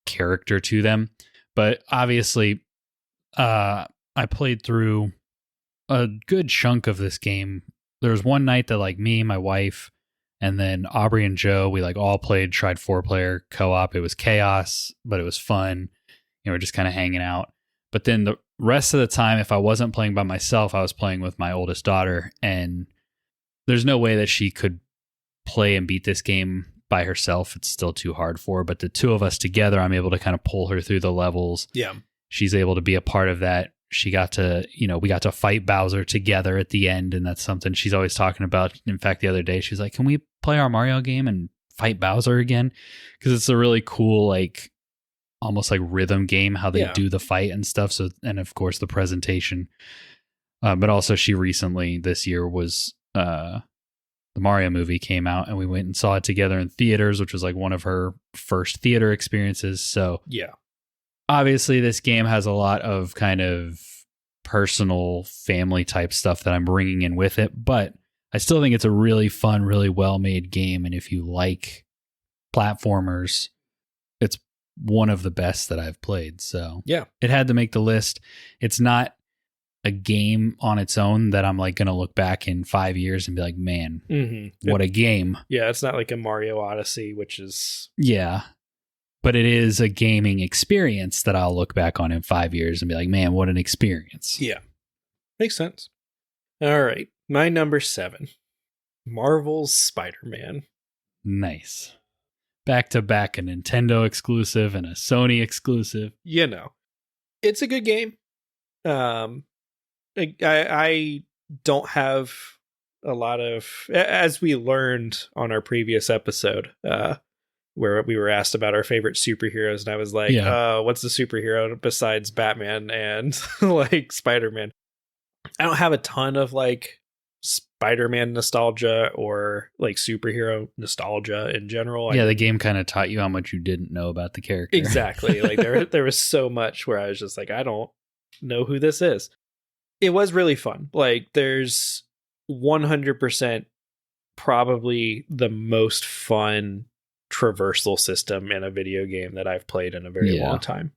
character to them. But obviously I played through a good chunk of this game. There was one night that like me, my wife, and then Aubrey and Joe, we like all tried 4-player co-op. It was chaos, but it was fun. We're just kind of hanging out. But then the rest of the time, if I wasn't playing by myself, I was playing with my oldest daughter, and there's no way that she could play and beat this game by herself. It's still too hard for her. But the two of us together, I'm able to kind of pull her through the levels. Yeah. She's able to be a part of that. She got to, we got to fight Bowser together at the end, and that's something she's always talking about. In fact, the other day, she's like, can we play our Mario game and fight Bowser again? Because it's a really cool, like, almost like rhythm game, how they do the fight and stuff. So, and of course, the presentation. But also, she recently, this year, was the Mario movie came out, and we went and saw it together in theaters, which was like one of her first theater experiences. So, yeah. Obviously, this game has a lot of kind of personal family type stuff that I'm bringing in with it, but I still think it's a really fun, really well-made game. And if you like platformers, it's one of the best that I've played. So yeah, it had to make the list. It's not a game on its own that I'm like going to look back in 5 years and be like, man, what a game. Yeah, it's not like a Mario Odyssey, which is... Yeah. But it is a gaming experience that I'll look back on in 5 years and be like, man, what an experience. Yeah. Makes sense. All right. My number 7. Marvel's Spider-Man. Nice. Back to back, a Nintendo exclusive and a Sony exclusive. It's a good game. I don't have a lot of... As we learned on our previous episode, where we were asked about our favorite superheroes, and I was like, what's the superhero besides Batman and like Spider-Man? I don't have a ton of like Spider-Man nostalgia or like superhero nostalgia in general. Yeah, the game kind of taught you how much you didn't know about the character. Exactly. Like there was so much where I was just like, I don't know who this is. It was really fun. Like there's 100% probably the most fun traversal system in a video game that I've played in a very long time.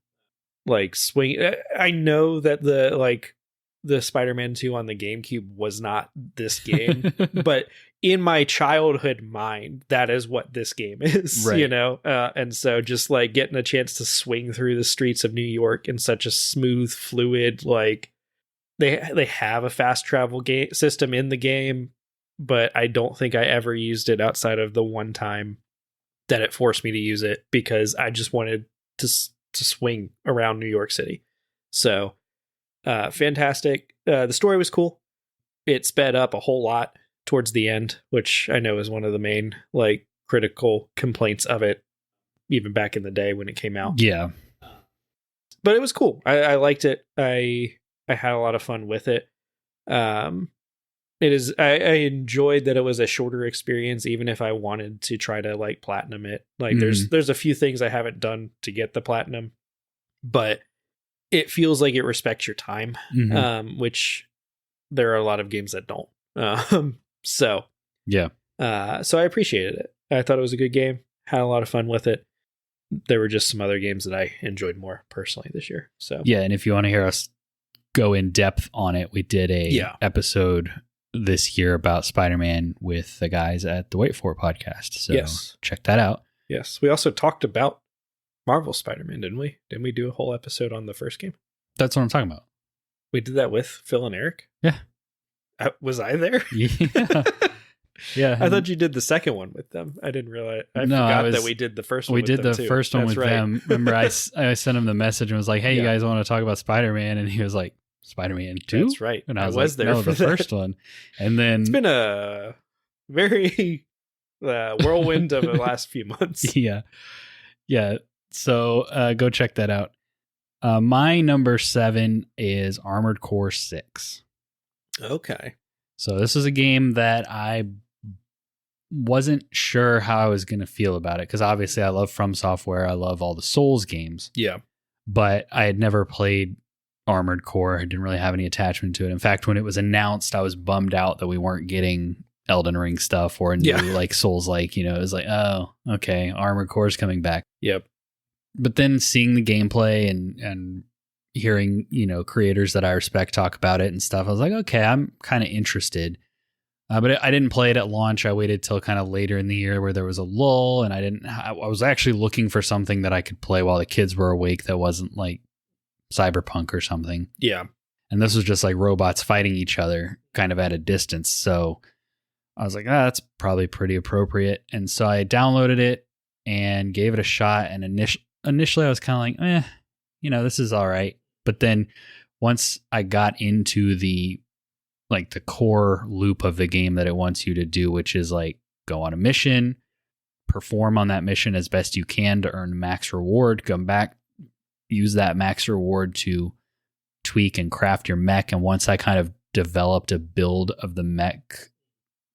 Like swing. I know that the Spider-Man 2 on the GameCube was not this game, but in my childhood mind, that is what this game is, right. You know? And so just like getting a chance to swing through the streets of New York in such a smooth, fluid, like they have a fast travel game system in the game, but I don't think I ever used it outside of the one time that it forced me to use it because I just wanted to swing around New York City. So fantastic. The story was cool. It sped up a whole lot towards the end, which I know is one of the main like critical complaints of it, even back in the day when it came out. Yeah. But it was cool. I liked it. I had a lot of fun with it. It is. I enjoyed that it was a shorter experience, even if I wanted to try to like platinum it. Like there's a few things I haven't done to get the platinum, but it feels like it respects your time, which there are a lot of games that don't. So yeah. So I appreciated it. I thought it was a good game. Had a lot of fun with it. There were just some other games that I enjoyed more personally this year. So yeah, and if you want to hear us go in depth on it, we did a episode this year about Spider-Man with the guys at the Wait For It podcast. So check that out. Yes. We also talked about Marvel Spider-Man, didn't we? Didn't we do a whole episode on the first game? That's what I'm talking about. We did that with Phil and Eric? Yeah. Was I there? Yeah. Yeah. I thought you did the second one with them. I didn't realize. I forgot that we did the first one with them. We did the first one with them. Remember, I sent him the message and was like, hey, you guys want to talk about Spider-Man? And he was like, Spider-Man 2? That's right. And I was like, there no, for the first one. And then it's been a very whirlwind of the last few months. Yeah. Yeah. So go check that out. My number 7 is Armored Core 6. Okay. So this is a game that I wasn't sure how I was going to feel about it, because obviously I love From Software. I love all the Souls games. Yeah. But I had never played Armored Core. I didn't really have any attachment to it. In fact, when it was announced, I was bummed out that we weren't getting Elden Ring stuff or a new like Souls-like, it was like, oh, okay, Armored Core is coming back. Yep. But then seeing the gameplay and hearing, creators that I respect talk about it and stuff, I was like, okay, I'm kind of interested. But I didn't play it at launch. I waited till kind of later in the year where there was a lull, and I was actually looking for something that I could play while the kids were awake that wasn't like Cyberpunk or something. Yeah. And this was just like robots fighting each other kind of at a distance. So I was like, that's probably pretty appropriate. And so I downloaded it and gave it a shot. And initially I was kind of like, this is all right. But then once I got into the core loop of the game that it wants you to do, which is like go on a mission, perform on that mission as best you can to earn max reward, come back, use that max reward to tweak and craft your mech. And once I kind of developed a build of the mech,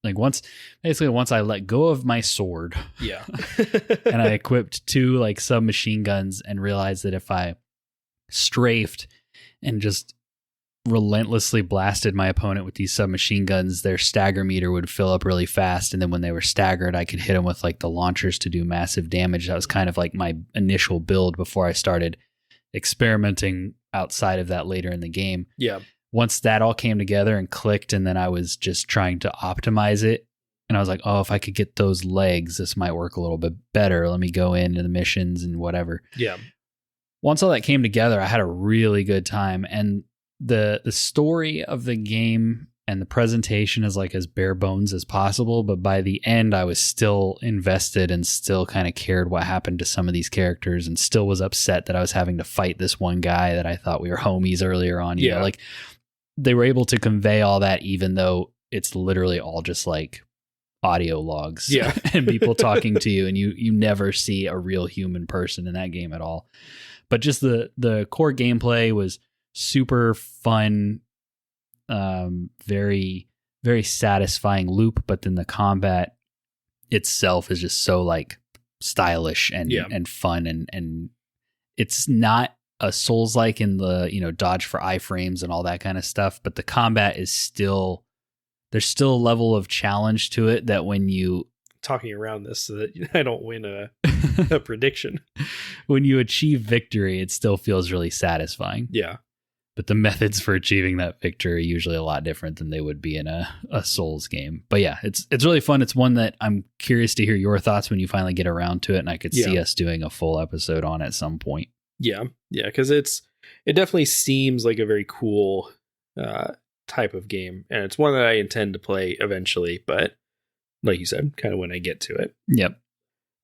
once I let go of my sword, and I equipped 2 submachine guns and realized that if I strafed and just relentlessly blasted my opponent with these submachine guns, their stagger meter would fill up really fast, and then when they were staggered, I could hit them with the launchers to do massive damage. That was kind of my initial build before I started experimenting outside of that later in the game. Yeah. Once that all came together and clicked, and then I was just trying to optimize it, and I was like, oh, if I could get those legs, this might work a little bit better. Let me go into the missions and whatever. Yeah. Once all that came together, I had a really good time, and the story of the game and the presentation is as bare bones as possible, but by the end I was still invested and still kind of cared what happened to some of these characters, and still was upset that I was having to fight this one guy that I thought we were homies earlier on. They were able to convey all that, even though it's literally all just audio logs and people talking to you, and you never see a real human person in that game at all. But just the core gameplay was super fun, very very satisfying loop, but then the combat itself is just so like stylish and fun, and it's not a Souls-like in the, you know, dodge for iframes and all that kind of stuff, but the combat is still, there's still a level of challenge to it that when you talking around this so that I don't win a prediction. When you achieve victory, it still feels really satisfying. Yeah. But the methods for achieving that victory are usually a lot different than they would be in a Souls game. But yeah, it's really fun. It's one that I'm curious to hear your thoughts when you finally get around to it, and I could see us doing a full episode on at some point. Yeah, because it definitely seems like a very cool type of game, and it's one that I intend to play eventually, but like you said, kind of when I get to it. Yep.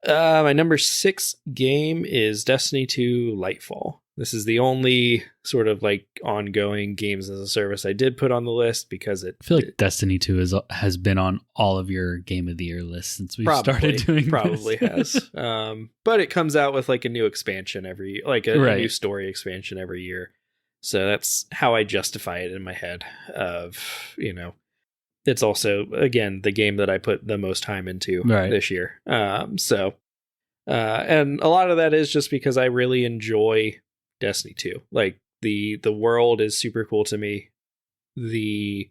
My number 6 game is Destiny 2 Lightfall. This is the only sort of like ongoing games as a service I did put on the list because I feel like Destiny 2 has been on all of your Game of the Year lists since we started doing probably this. Has. But it comes out with like a new expansion a new story expansion every year. So that's how I justify it in my head of, you know, it's also, again, the game that I put the most time into this year. And a lot of that is just because I really enjoy Destiny 2. Like the world is super cool to me. The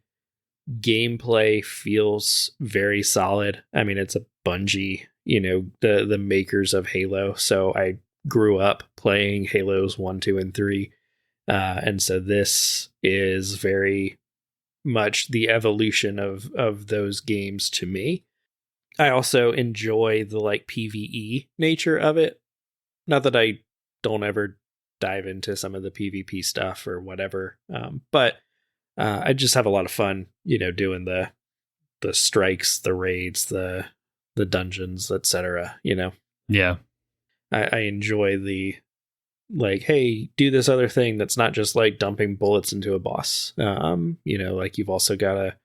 gameplay feels very solid. I mean, it's a Bungie, you know, the makers of Halo. So I grew up playing Halos 1, 2, and 3. And so this is very much the evolution of those games to me. I also enjoy the like PvE nature of it. Not that I don't ever dive into some of the PvP stuff or whatever, but I just have a lot of fun, you know, doing the strikes, the raids, the dungeons, etc. You know, yeah, I enjoy the like, hey, do this other thing that's not just like dumping bullets into a boss. You know, like you've also got to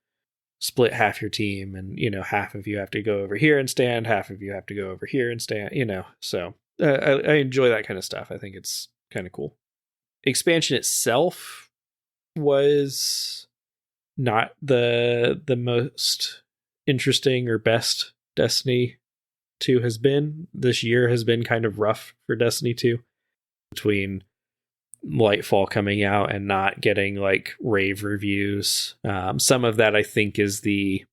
split half your team, and you know, half of you have to go over here and stand, half of you have to go over here and stand, you know. So I enjoy that kind of stuff. I think it's kind of cool. Expansion itself was not the most interesting or best Destiny 2 has been. This year has been kind of rough for Destiny 2, between Lightfall coming out and not getting like rave reviews. Some of that I think is the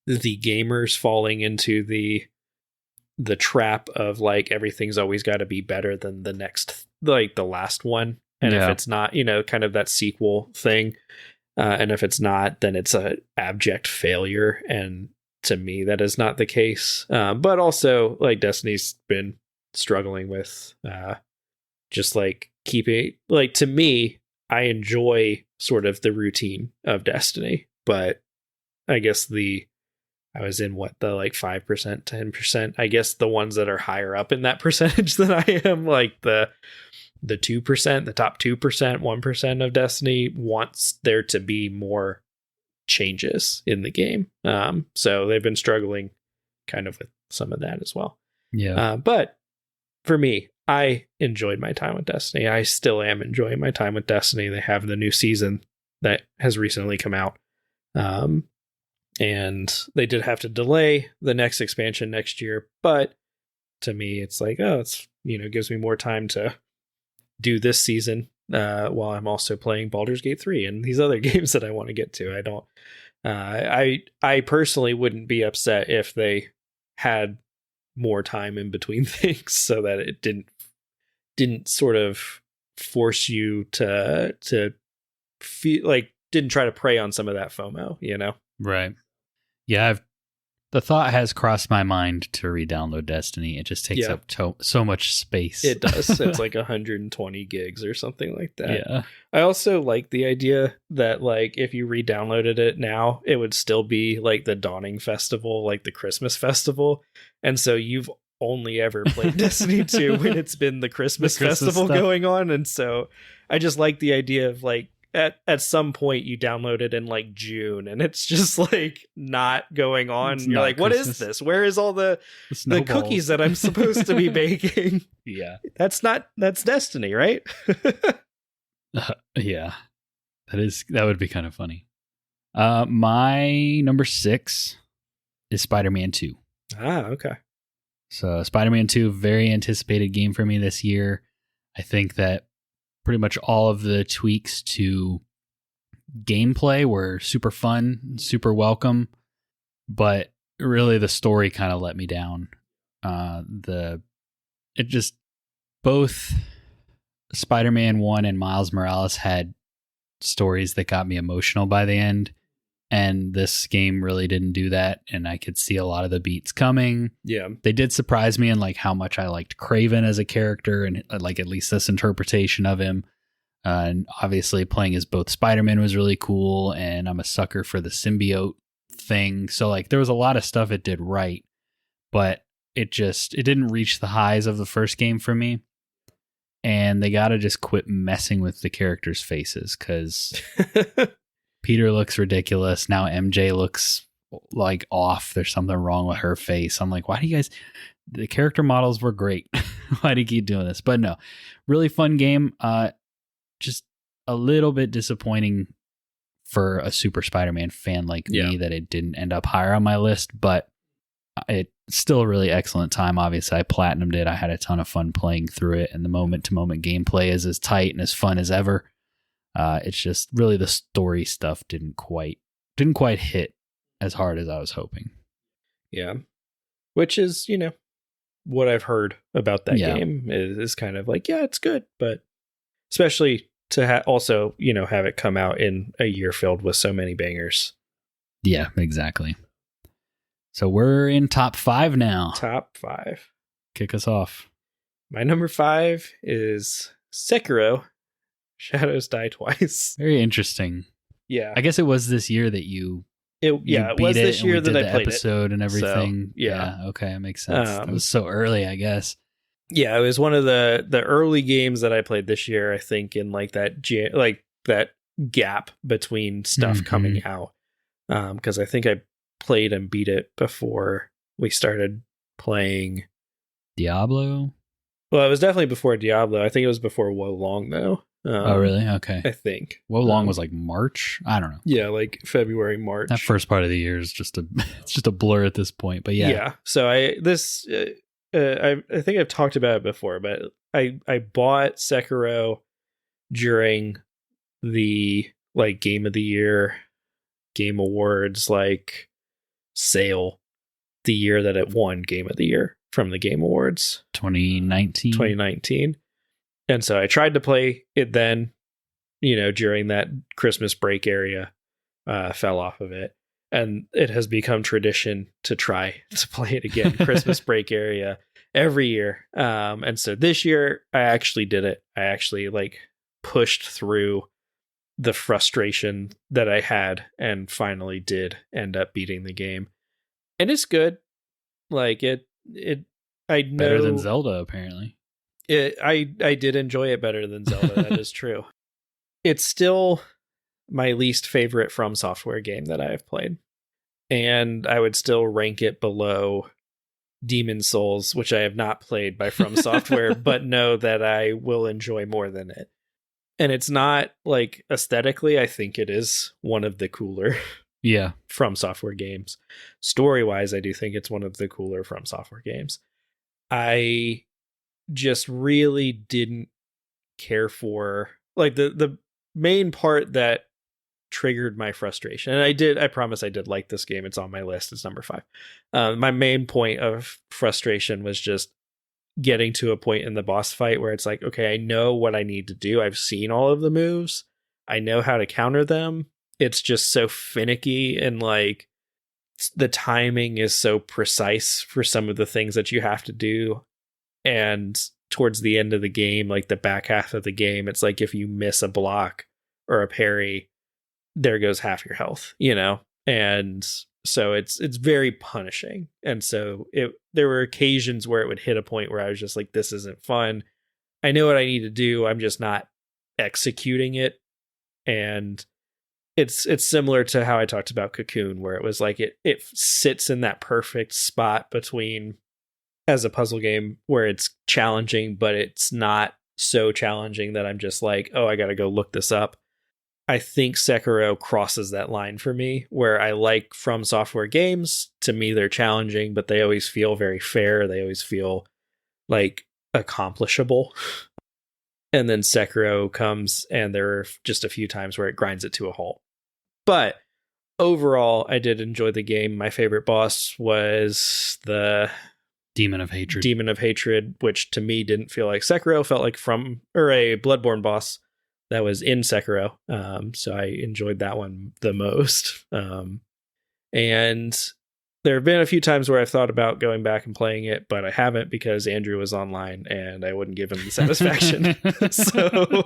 gamers falling into the trap of like everything's always got to be better than the next, like the last one, and if it's not, you know, kind of that sequel thing, and if it's not, then it's a abject failure, and to me that is not the case. But also like Destiny's been struggling with just like keeping, like, to me, I enjoy sort of the routine of Destiny, but I guess I was in the like 5%, 10%. I guess the ones that are higher up in that percentage than I am, like the 2%, the top 2%, 1% of Destiny wants there to be more changes in the game. So they've been struggling kind of with some of that as well. Yeah. But for me, I enjoyed my time with Destiny. I still am enjoying my time with Destiny. They have the new season that has recently come out. And they did have to delay the next expansion next year, but to me, it's like, oh, it's, you know, gives me more time to do this season while I'm also playing Baldur's Gate 3 and these other games that I want to get to. I don't, I personally wouldn't be upset if they had more time in between things so that it didn't sort of force you to feel like, didn't try to prey on some of that FOMO, you know? Right. Yeah, the thought has crossed my mind to re-download Destiny. It just takes up so much space. It does. It's like 120 gigs or something like that. Yeah. I also like the idea that like if you re-downloaded it now, it would still be like the Dawning Festival, like the Christmas festival. And so you've only ever played Destiny 2 when it's been the Christmas festival stuff going on. And so I just like the idea of like, at some point you download it in like June and it's just like not going on. You're like, what is this? Where is all the cookies that I'm supposed to be baking? Yeah. That's Destiny, right? Yeah. That would be kind of funny. My number 6 is Spider-Man 2. Okay. So Spider-Man 2, very anticipated game for me this year. I think that pretty much all of the tweaks to gameplay were super fun, super welcome, but really the story kind of let me down. Both Spider-Man 1 and Miles Morales had stories that got me emotional by the end, and this game really didn't do that, and I could see a lot of the beats coming. Yeah. They did surprise me in like how much I liked Kraven as a character, and like at least this interpretation of him. And obviously playing as both Spider-Man was really cool, and I'm a sucker for the symbiote thing. So like there was a lot of stuff it did right, but it didn't reach the highs of the first game for me. And they got to just quit messing with the characters' faces, because Peter looks ridiculous. Now MJ looks like off. There's something wrong with her face. I'm like, why do you guys... The character models were great. Why do you keep doing this? But no, really fun game. Just a little bit disappointing for a Super Spider-Man fan like me that it didn't end up higher on my list, but it's still a really excellent time. Obviously, I platinumed it. I had a ton of fun playing through it, and the moment-to-moment gameplay is as tight and as fun as ever. It's just really the story stuff didn't quite hit as hard as I was hoping. Yeah, which is, what I've heard about that game is kind of like, it's good, but especially to also, have it come out in a year filled with so many bangers. Yeah, exactly. So we're in top 5 now. Top 5. Kick us off. My number 5 is Sekiro, Shadows Die Twice. Very interesting. Yeah. I guess it was this year that it was this year that I played episode and everything. So, yeah. Okay, it makes sense. It was so early, I guess. Yeah, it was one of the early games that I played this year, I think, in like that gap between stuff coming out. Because I think I played and beat it before we started playing Diablo. Well, it was definitely before Diablo. I think it was before Wo Long, though. Oh, really? Okay. I think Wo Long was like March. I don't know. Yeah, like February, March. That first part of the year is just a blur at this point. But yeah. Yeah. So I think I've talked about it before, but I bought Sekiro during the like Game of the Year, Game Awards like sale, the year that it won Game of the Year from the Game Awards. 2019. And so I tried to play it then, during that Christmas break area, fell off of it. And it has become tradition to try to play it again, Christmas break area, every year. And so this year I actually did it. I actually pushed through the frustration that I had and finally did end up beating the game. And it's good. I know better than Zelda, apparently. I did enjoy it better than Zelda. That is true. It's still my least favorite From Software game that I have played. And I would still rank it below Demon Souls, which I have not played by From Software, but know that I will enjoy more than it. And it's not aesthetically, I think it is one of the cooler From Software games. Story-wise, I do think it's one of the cooler From Software games. I just really didn't care for the main part that triggered my frustration. And I promise I did like this game. It's on my list. It's number 5. My main point of frustration was just getting to a point in the boss fight where it's like, okay, I know what I need to do. I've seen all of the moves. I know how to counter them. It's just so finicky, and the timing is so precise for some of the things that you have to do. And towards the end of the game, the back half of the game, it's like if you miss a block or a parry, there goes half your health, And so it's very punishing. And so there were occasions where it would hit a point where I was just like, this isn't fun. I know what I need to do. I'm just not executing it. And it's similar to how I talked about Cocoon, where it was it sits in that perfect spot between, as a puzzle game, where it's challenging, but it's not so challenging that I'm just like, oh, I got to go look this up. I think Sekiro crosses that line for me, where I like From Software games. To me, they're challenging, but they always feel very fair. They always feel like accomplishable. And then Sekiro comes, and there are just a few times where it grinds it to a halt. But overall, I did enjoy the game. My favorite boss was the Demon of Hatred, which to me didn't feel like Sekiro, felt like a Bloodborne boss that was in Sekiro. So I enjoyed that one the most. And there have been a few times where I've thought about going back and playing it, but I haven't because Andrew was online and I wouldn't give him the satisfaction. So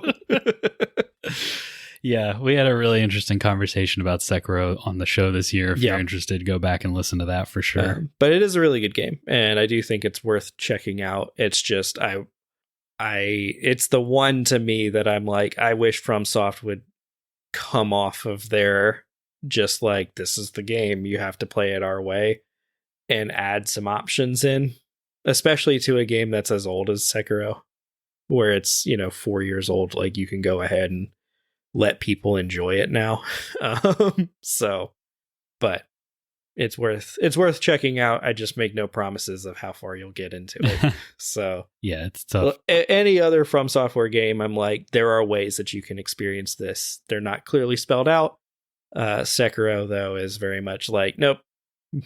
yeah, we had a really interesting conversation about Sekiro on the show this year. If you're interested, go back and listen to that for sure. But it is a really good game, and I do think it's worth checking out. It's just it's the one to me that I'm like, I wish FromSoft would come off of their just like, this is the game, you have to play it our way, and add some options in, especially to a game that's as old as Sekiro, where it's 4 years old. Like, you can go ahead and let people enjoy it now. But it's worth checking out. I just make no promises of how far you'll get into it. So yeah, it's tough. Any other From Software game, I'm like, there are ways that you can experience this. They're not clearly spelled out. Sekiro, though, is very much like, nope,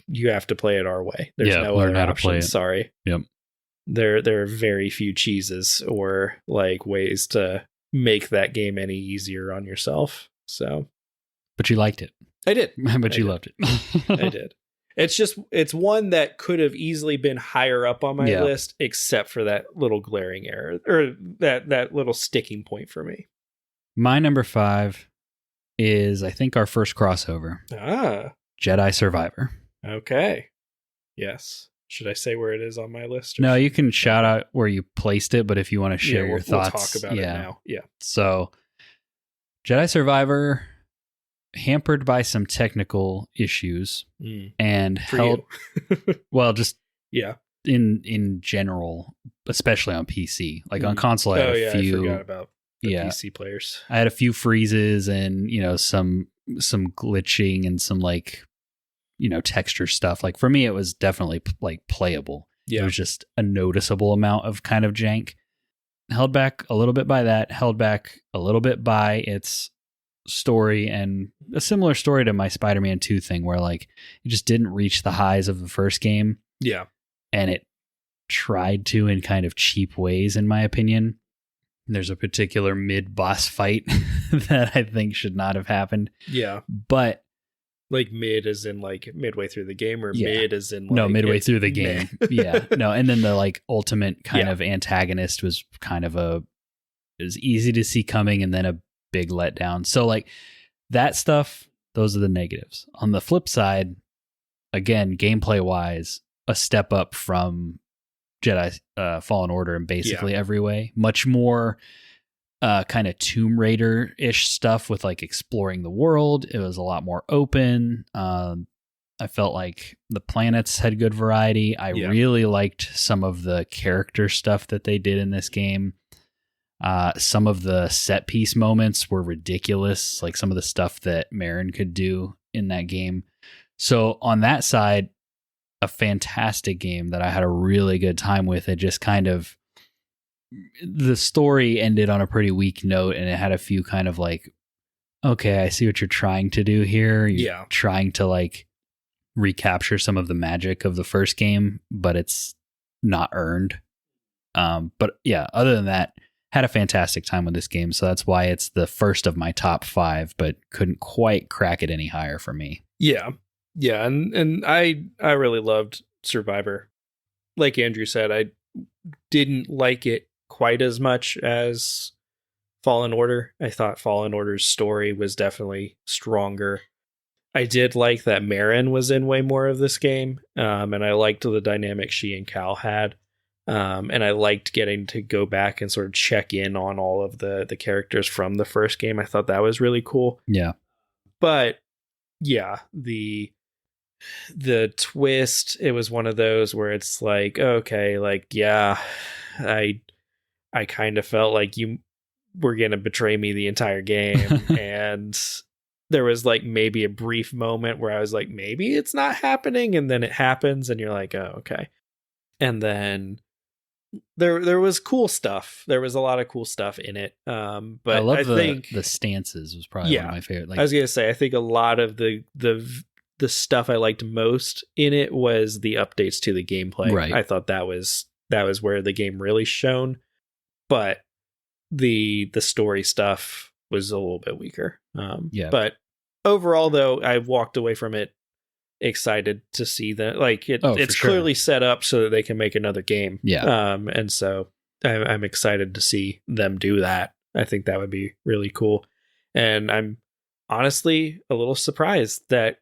you have to play it our way. There's no other option. Sorry. Yep. There are very few cheeses or like ways to make that game any easier on yourself. So, but you liked it. I did. But you loved it. I did. It's one that could have easily been higher up on my list, except for that little glaring error, or that little sticking point for me. My number 5 is, I think, our first crossover. Jedi Survivor. Okay. Yes. Should I say where it is on my list? No, you can shout out where you placed it, but if you want to share your thoughts, we'll talk about it now. Yeah. So, Jedi Survivor, hampered by some technical issues and held well, just in general, especially on PC. Like on console, I had a few. I forgot about the PC players. I had a few freezes and some glitching and some texture stuff. Like for me, it was definitely playable. Yeah. It was just a noticeable amount of kind of jank. Held back a little bit by that. Held back a little bit by its story, and a similar story to my Spider-Man 2 thing, where it just didn't reach the highs of the first game. Yeah, and it tried to in kind of cheap ways, in my opinion. There's a particular mid-boss fight that I think should not have happened. Yeah, but mid as in midway through the game, or mid as in midway through the game. Yeah, no, and then the ultimate kind of antagonist was kind of it was easy to see coming, and then a big letdown. So that stuff, those are the negatives. On the flip side, again, gameplay wise, a step up from Jedi Fallen Order in basically every way. Much more kind of Tomb Raider-ish stuff with exploring the world. It was a lot more open. I felt like the planets had good variety. I really liked some of the character stuff that they did in this game. Some of the set piece moments were ridiculous, like some of the stuff that Marin could do in that game. So on that side, a fantastic game that I had a really good time with. It just kind of, the story ended on a pretty weak note, and it had a few kind of okay, I see what you're trying to do here. You're trying to recapture some of the magic of the first game, but it's not earned. But yeah, other than that, had a fantastic time with this game, so that's why it's the first of my top 5, but couldn't quite crack it any higher for me. Yeah, and I really loved Survivor. Like Andrew said, I didn't like it quite as much as Fallen Order. I thought Fallen Order's story was definitely stronger. I did like that Marin was in way more of this game, and I liked the dynamic she and Cal had. And I liked getting to go back and sort of check in on all of the characters from the first game. I thought that was really cool. Yeah. But yeah, the twist, it was one of those where it's okay, I kind of felt like were going to betray me the entire game. And there was like maybe a brief moment where I was like, maybe it's not happening. And then it happens and you're like, oh, okay. And then there was cool stuff. There was a lot of cool stuff in it. But I think the stances was probably one of my favorite. Like, I was going to say, I think a lot of the stuff I liked most in it was the updates to the gameplay. Right. I thought that was where the game really shone. But the story stuff was a little bit weaker. But overall, though, I walked away from it excited to see that, like, it's clearly set up so that they can make another game. And so I'm excited to see them do that. I think that would be really cool. And I'm honestly a little surprised that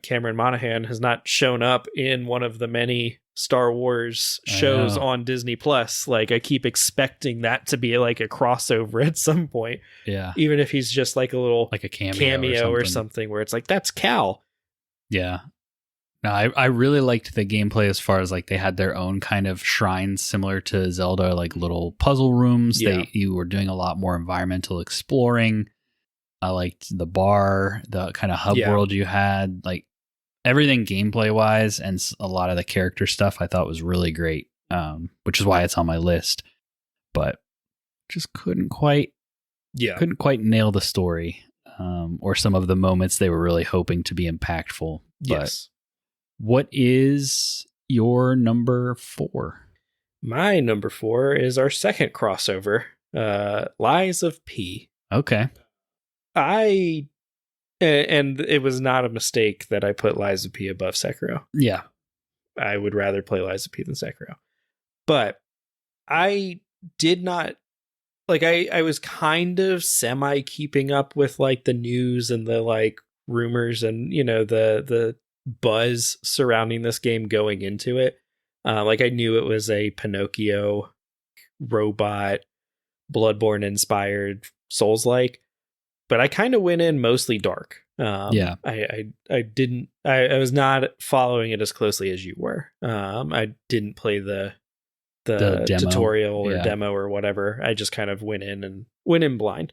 Cameron Monaghan has not shown up in one of the many Star Wars shows on Disney Plus. Like, I keep expecting that to be like a crossover at some point. Yeah. Even if he's just like a little like a cameo or something where it's like, that's Cal. Yeah. No, I really liked the gameplay as far as like they had their own kind of shrines similar to Zelda, like little puzzle rooms. Yeah. You were doing a lot more environmental exploring. I liked the bar, the kind of hub world you had, like everything gameplay wise, and a lot of the character stuff I thought was really great, which is why it's on my list. But just couldn't quite nail the story, or some of the moments they were really hoping to be impactful. Yes. What is your number 4? My number 4 is our second crossover, Lies of P. Okay. And it was not a mistake that I put Lies of P above Sekiro. Yeah. I would rather play Lies of P than Sekiro. But I did not, like, I was kind of semi keeping up with like the news and the like rumors and, you know, the buzz surrounding this game going into it. Like, I knew it was a Pinocchio robot, Bloodborne inspired Souls-like, but I kind of went in mostly dark. I was not following it as closely as you were. I didn't play the tutorial or demo or whatever. I just kind of went in blind,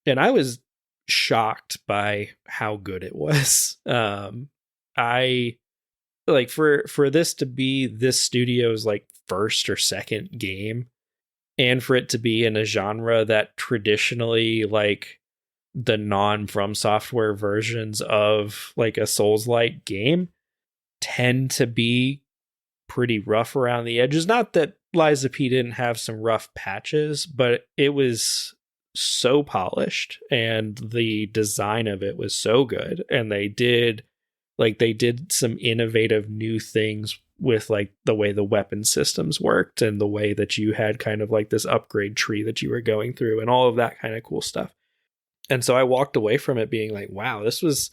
and I was shocked by how good it was. I like for this to be this studio's like first or second game, and for it to be in a genre that traditionally, like, the non From Software versions of like a Souls-like game tend to be pretty rough around the edges. Not that Lies of P didn't have some rough patches, but it was so polished and the design of it was so good, and they did some innovative new things with like the way the weapon systems worked and the way that you had kind of like this upgrade tree that you were going through and all of that kind of cool stuff. And so I walked away from it being like, wow, this was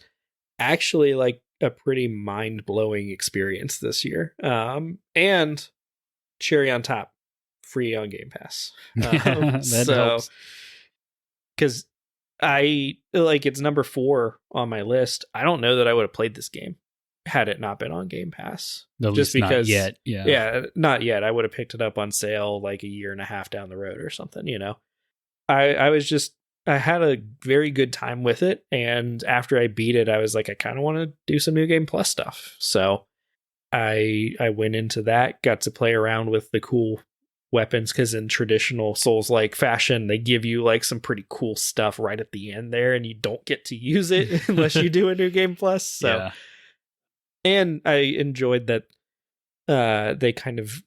actually like a pretty mind-blowing experience this year. And cherry on top, free on Game Pass. That helps. Because it's number 4 on my list. I don't know that I would have played this game had it not been on Game Pass. Just because, not yet. Yeah, not yet. I would have picked it up on sale like a year and a half down the road or something, you know. I had a very good time with it, and after I beat it, I was like, I kind of want to do some New Game Plus stuff. So I went into that, got to play around with the cool weapons, because in traditional Souls-like fashion, they give you like some pretty cool stuff right at the end there, and you don't get to use it unless you do a New Game Plus. So, and I enjoyed that they kind of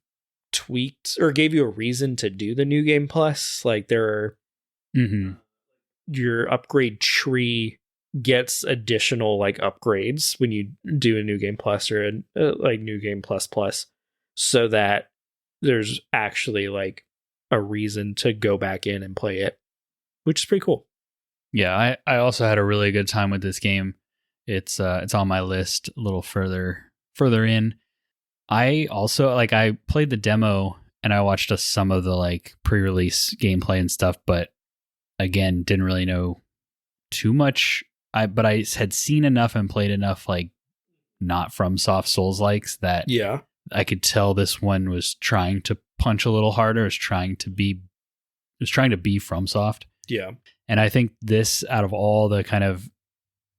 tweaked or gave you a reason to do the New Game Plus. Like, there are your upgrade tree gets additional like upgrades when you do a New Game Plus or like New Game Plus Plus, so that there's actually like a reason to go back in and play it, which is pretty cool. Yeah, I also had a really good time with this game. It's on my list a little further in. I also I played the demo and I watched some of the like pre-release gameplay and stuff, but again, didn't really know too much. But I had seen enough and played enough like not From Soft Souls likes that I could tell this one was trying to punch a little harder, was trying to be is trying to be FromSoft. Yeah. And I think this, out of all the kind of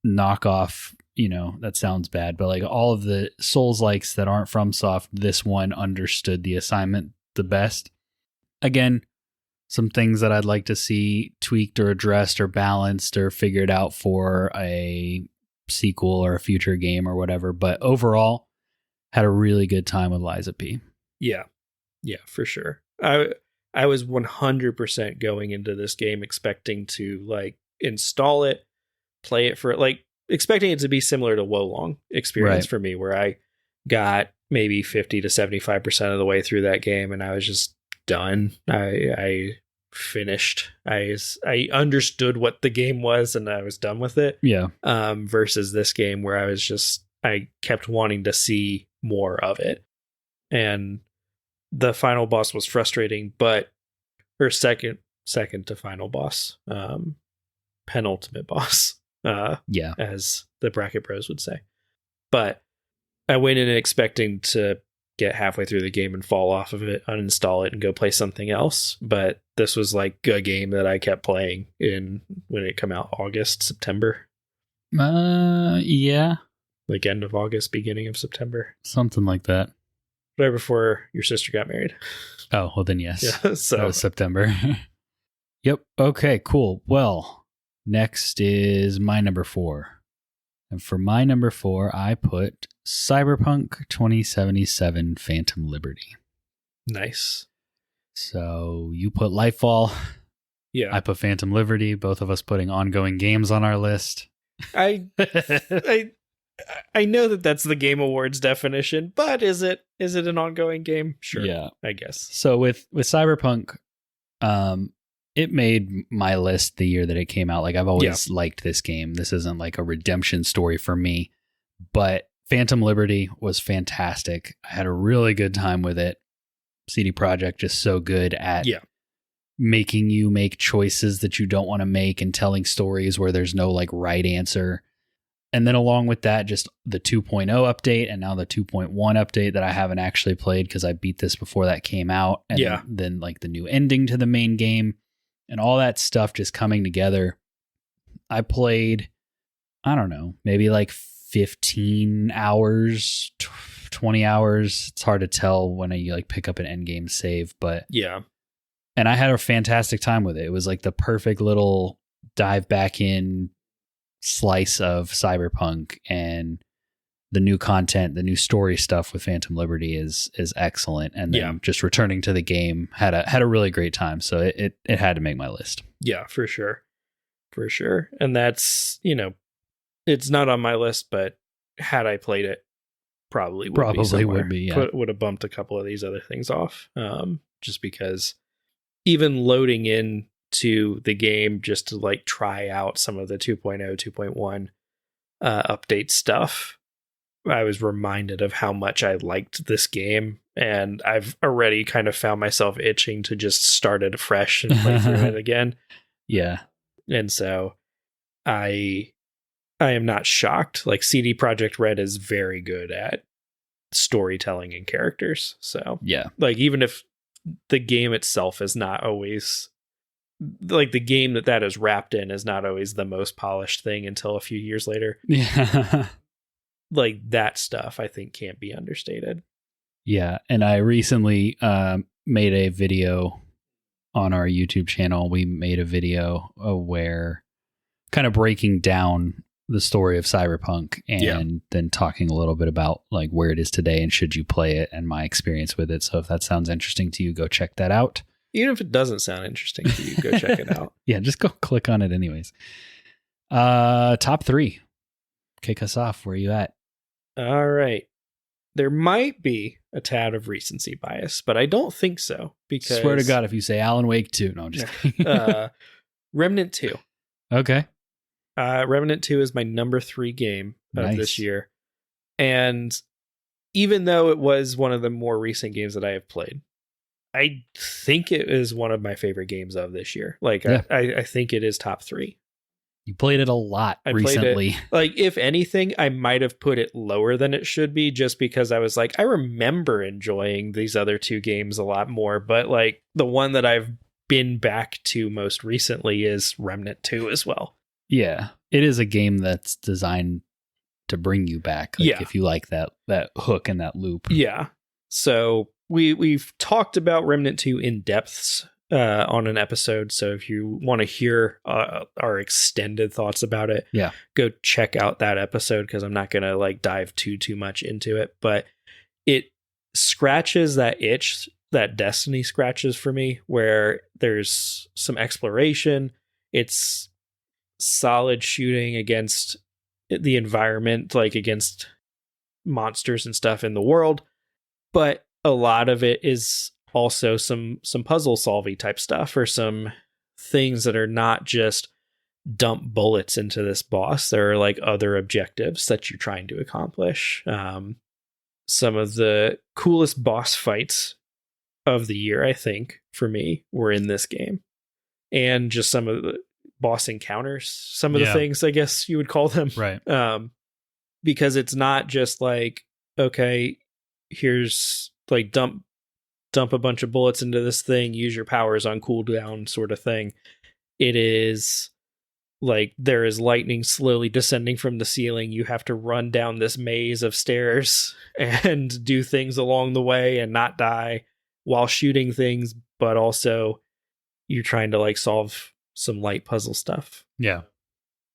knockoff, that sounds bad, but like all of the Souls-likes that aren't FromSoft, this one understood the assignment the best. Again, some things that I'd like to see tweaked or addressed or balanced or figured out for a sequel or a future game or whatever. But overall, had a really good time with Liza P. Yeah. Yeah, for sure. I was 100% going into this game expecting to like install it, play it for like expecting it to be similar to Wolong experience for me, where I got maybe 50 to 75% of the way through that game and I was just done. I finished. I understood what the game was and I was done with it. Yeah. Versus this game where I kept wanting to see more of it. And the final boss was frustrating, or second to final boss, penultimate boss, as the Bracket Bros would say. But I went in expecting to get halfway through the game and fall off of it, uninstall it, and go play something else. But this was like a game that I kept playing when it came out August, September. Yeah. Like end of August, beginning of September. Something like that. Right before your sister got married. Oh, well then yes. Yeah, so that was September. Yep. Okay, cool. Well, next is my number 4. And for my number 4, I put Cyberpunk 2077 Phantom Liberty. Nice. So you put Lightfall. Yeah. I put Phantom Liberty, both of us putting ongoing games on our list. I know that that's the Game Awards definition, but is it an ongoing game? Sure. Yeah. I guess. So with Cyberpunk, it made my list the year that it came out. Like I've always liked this game. This isn't like a redemption story for me, but Phantom Liberty was fantastic. I had a really good time with it. CD Projekt just so good at making you make choices that you don't want to make and telling stories where there's no like right answer. And then along with that, just the 2.0 update and now the 2.1 update that I haven't actually played because I beat this before that came out. And then like the new ending to the main game and all that stuff just coming together. I played, I don't know, maybe like 15 hours, 20 hours. It's hard to tell when you like pick up an end game save, but and I had a fantastic time with it. It was like the perfect little dive back in slice of Cyberpunk, and the new content, the new story stuff with Phantom Liberty is excellent. And then just returning to the game had a really great time. So it had to make my list. Yeah, for sure. For sure. And that's, it's not on my list, but had I played it, probably would be. Yeah. Would have bumped a couple of these other things off. Just because even loading in to the game just to like try out some of the 2.0, 2.1 update stuff, I was reminded of how much I liked this game, and I've already kind of found myself itching to just start it afresh and play through it again. Yeah. And so I am not shocked. Like CD Projekt Red is very good at storytelling and characters. So like even if the game itself is not always like the game that is wrapped in is not always the most polished thing until a few years later. Yeah. Like that stuff I think can't be understated. Yeah. And I recently made a video on our YouTube channel. We made a video where kind of breaking down the story of Cyberpunk and then talking a little bit about like where it is today and should you play it and my experience with it. So if that sounds interesting to you, go check that out. Even if it doesn't sound interesting to you, go check it out. Yeah, just go click on it anyways. Top 3. Kick us off. Where are you at? All right. There might be a tad of recency bias, but I don't think so. Because swear to God, if you say Alan Wake 2. No, I'm just kidding. Remnant 2. Okay. Remnant 2 is my number 3 game of this year. And even though it was one of the more recent games that I have played, I think it is one of my favorite games of this year. Like, I think it is top 3. You played it a lot recently. Like, if anything, I might have put it lower than it should be just because I was like, I remember enjoying these other 2 games a lot more. But, like, the one that I've been back to most recently is Remnant 2 as well. Yeah, it is a game that's designed to bring you back. Like if you like that hook and that loop. Yeah. So we've talked about Remnant 2 in depths on an episode. So if you want to hear our extended thoughts about it, go check out that episode, because I'm not going to like dive too much into it. But it scratches that itch that Destiny scratches for me, where there's some exploration. It's solid shooting against the environment, like against monsters and stuff in the world. But a lot of it is also some puzzle solving type stuff, or some things that are not just dump bullets into this boss. There are like other objectives that you're trying to accomplish. Some of the coolest boss fights of the year, I think, for me, were in this game. And just some of the boss encounters, some of the things, I guess you would call them. Right. Because it's not just like, okay, here's like dump a bunch of bullets into this thing, use your powers on cooldown sort of thing. It is like there is lightning slowly descending from the ceiling. You have to run down this maze of stairs and do things along the way and not die while shooting things, but also you're trying to like solve some light puzzle stuff. Yeah.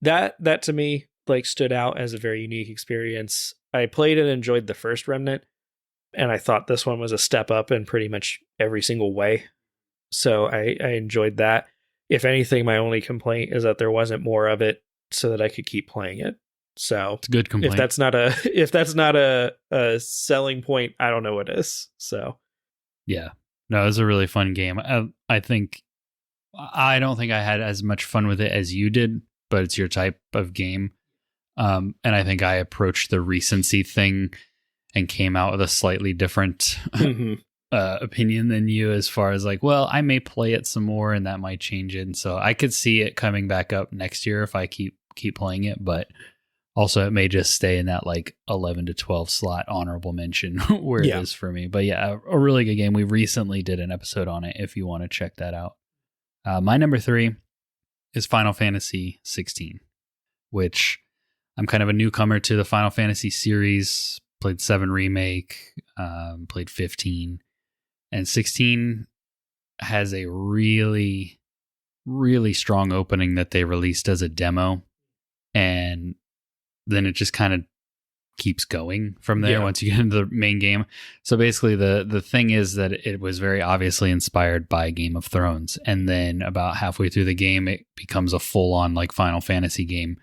That to me like stood out as a very unique experience. I played and enjoyed the first Remnant, and I thought this one was a step up in pretty much every single way. So I enjoyed that. If anything, my only complaint is that there wasn't more of it so that I could keep playing it. So it's a good complaint. If that's not a selling point, I don't know what is. So yeah, no, it was a really fun game. I don't think I had as much fun with it as you did, but it's your type of game. And I think I approached the recency thing and came out with a slightly different opinion than you, as far as like, well, I may play it some more and that might change it. And so I could see it coming back up next year if I keep playing it, but also it may just stay in that like 11 to 12 slot honorable mention where it is for me. But yeah, a really good game. We recently did an episode on it if you want to check that out. My number 3 is Final Fantasy 16, which I'm kind of a newcomer to the Final Fantasy series. Played 7 Remake, played 15, and 16 has a really, really strong opening that they released as a demo, and then it just kind of keeps going from there once you get into the main game. So basically the thing is that it was very obviously inspired by Game of Thrones, and then about halfway through the game it becomes a full-on like Final Fantasy game.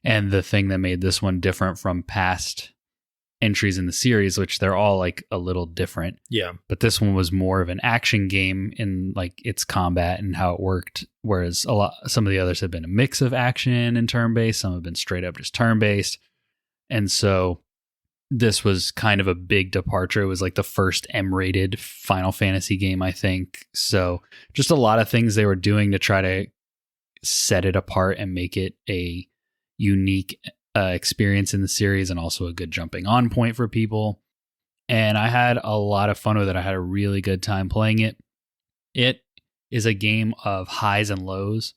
And the thing that made this one different from past entries in the series, which they're all like a little different. Yeah. But this one was more of an action game in like its combat and how it worked. Whereas some of the others have been a mix of action and turn-based. Some have been straight up just turn-based. And so this was kind of a big departure. It was like the first M-rated Final Fantasy game, I think. So just a lot of things they were doing to try to set it apart and make it a unique experience in the series, and also a good jumping on point for people. And I had a lot of fun with it. I had a really good time playing it. It is a game of highs and lows,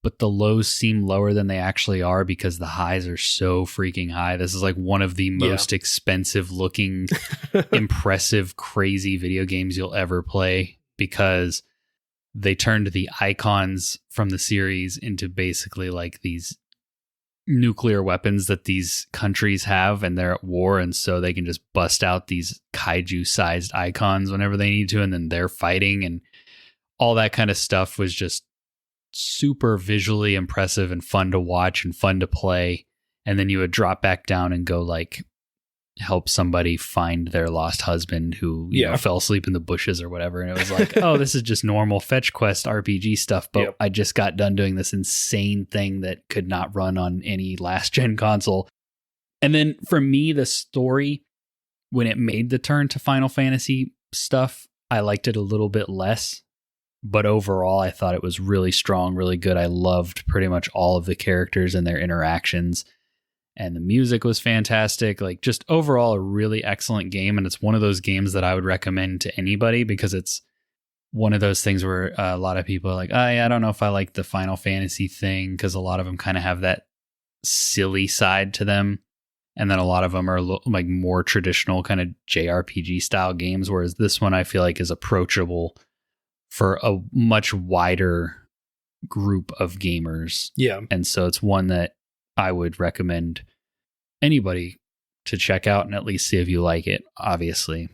but the lows seem lower than they actually are because the highs are so freaking high. This is like one of the most expensive looking, impressive, crazy video games you'll ever play, because they turned the icons from the series into basically like these nuclear weapons that these countries have, and they're at war, and so they can just bust out these kaiju sized icons whenever they need to, and then they're fighting, and all that kind of stuff was just super visually impressive and fun to watch and fun to play. And then you would drop back down and go like help somebody find their lost husband who you know, fell asleep in the bushes or whatever, and it was like, oh, this is just normal fetch quest RPG stuff, but I just got done doing this insane thing that could not run on any last gen console. And then for me, the story, when it made the turn to Final Fantasy stuff, I liked it a little bit less, but overall I thought it was really strong, really good. I loved pretty much all of the characters and their interactions. And the music was fantastic. Like, just overall a really excellent game. And it's one of those games that I would recommend to anybody because it's one of those things where a lot of people are like, I don't know if I like the Final Fantasy thing, because a lot of them kind of have that silly side to them. And then a lot of them are like more traditional kind of JRPG style games, whereas this one I feel like is approachable for a much wider group of gamers. Yeah. And so it's one that I would recommend anybody to check out and at least see if you like it. Obviously,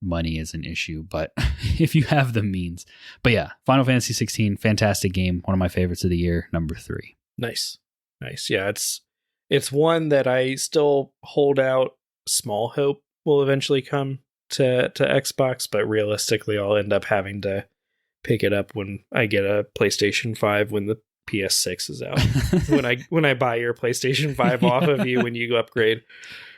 money is an issue, but if you have the means. But yeah, Final Fantasy 16, fantastic game. One of my favorites of the year, number 3. Nice. Yeah, it's one that I still hold out small hope will eventually come to Xbox, but realistically I'll end up having to pick it up when I get a PlayStation 5 when the PS6 is out. when I buy your PlayStation 5 off of you when you go upgrade,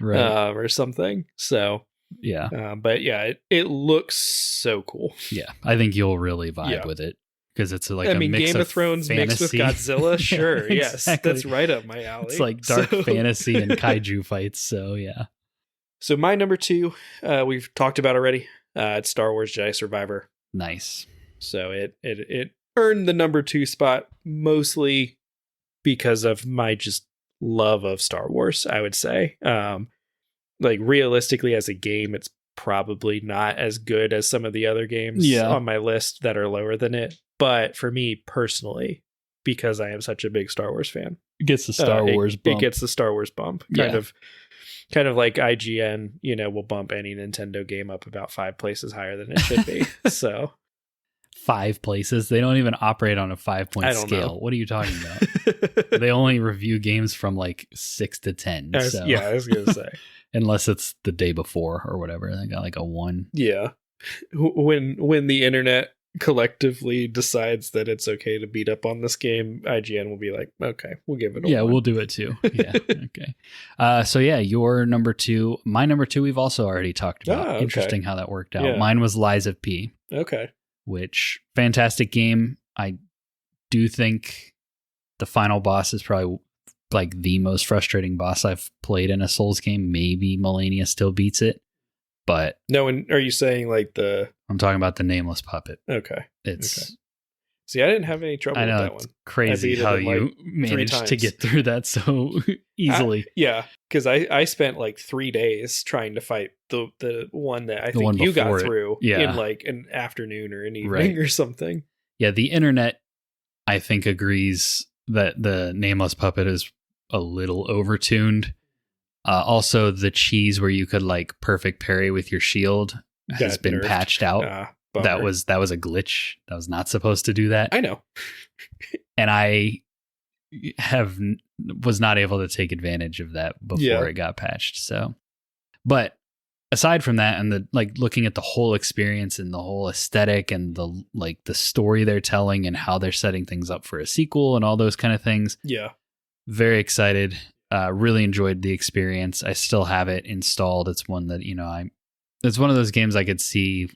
right. Or something. So yeah, but yeah, it looks so cool. Yeah, I think you'll really vibe with it because it's like a mix Game of Thrones fantasy. mixed with Godzilla. Sure, yeah, yes, exactly. that's right up my alley. It's like dark fantasy and kaiju fights. So yeah. So my number 2, we've talked about already. It's Star Wars Jedi Survivor. Nice. So it earned the number 2 spot mostly because of my just love of Star Wars, I would say. Like realistically as a game, it's probably not as good as some of the other games on my list that are lower than it. But for me personally, because I am such a big Star Wars fan, it gets the Star Wars bump. It gets the Star Wars bump. Kind of like IGN, will bump any Nintendo game up about 5 places higher than it should be. So 5 places? They don't even operate on a 5-point scale. Know. What are you talking about? They only review games from like 6 to 10. Yeah, I was gonna say. Unless it's the day before or whatever. They got like a 1. Yeah. When the internet collectively decides that it's okay to beat up on this game, IGN will be like, okay, we'll give it a 1. We'll do it too. Yeah. Okay. So yeah, your number 2. My number 2 we've also already talked about. Okay. Interesting how that worked out. Yeah. Mine was Lies of P. Okay. Which, fantastic game. I do think the final boss is probably like the most frustrating boss I've played in a Souls game. Maybe Melania still beats it, but no. And are you saying like I'm talking about the nameless puppet. Okay. It's okay. See, I didn't have any trouble with that one. Crazy how you managed to get through that so easily. Because I spent like 3 days trying to fight the one that I think you got through in like an afternoon or an evening or something. Yeah, the internet, I think, agrees that the nameless puppet is a little overtuned. Also, the cheese where you could like perfect parry with your shield has been patched out. That was a glitch. That was not supposed to do that. I know. And I was not able to take advantage of that before it got patched. So, but aside from that, and the like looking at the whole experience and the whole aesthetic and the story they're telling and how they're setting things up for a sequel and all those kind of things. Yeah. Very excited. Really enjoyed the experience. I still have it installed. It's one that, it's one of those games I could see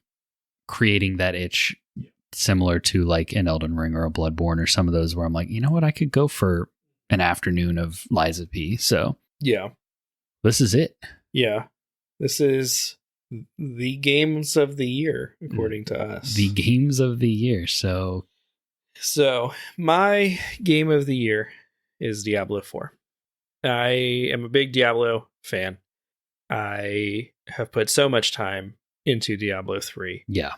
creating that itch similar to like an Elden Ring or a Bloodborne or some of those where I'm like, you know what, I could go for an afternoon of Lies of P. So yeah, this is it. Yeah, this is the games of the year, according to us. The games of the year. So my game of the year is Diablo 4. I am a big Diablo fan. I have put so much time into Diablo 3. Yeah.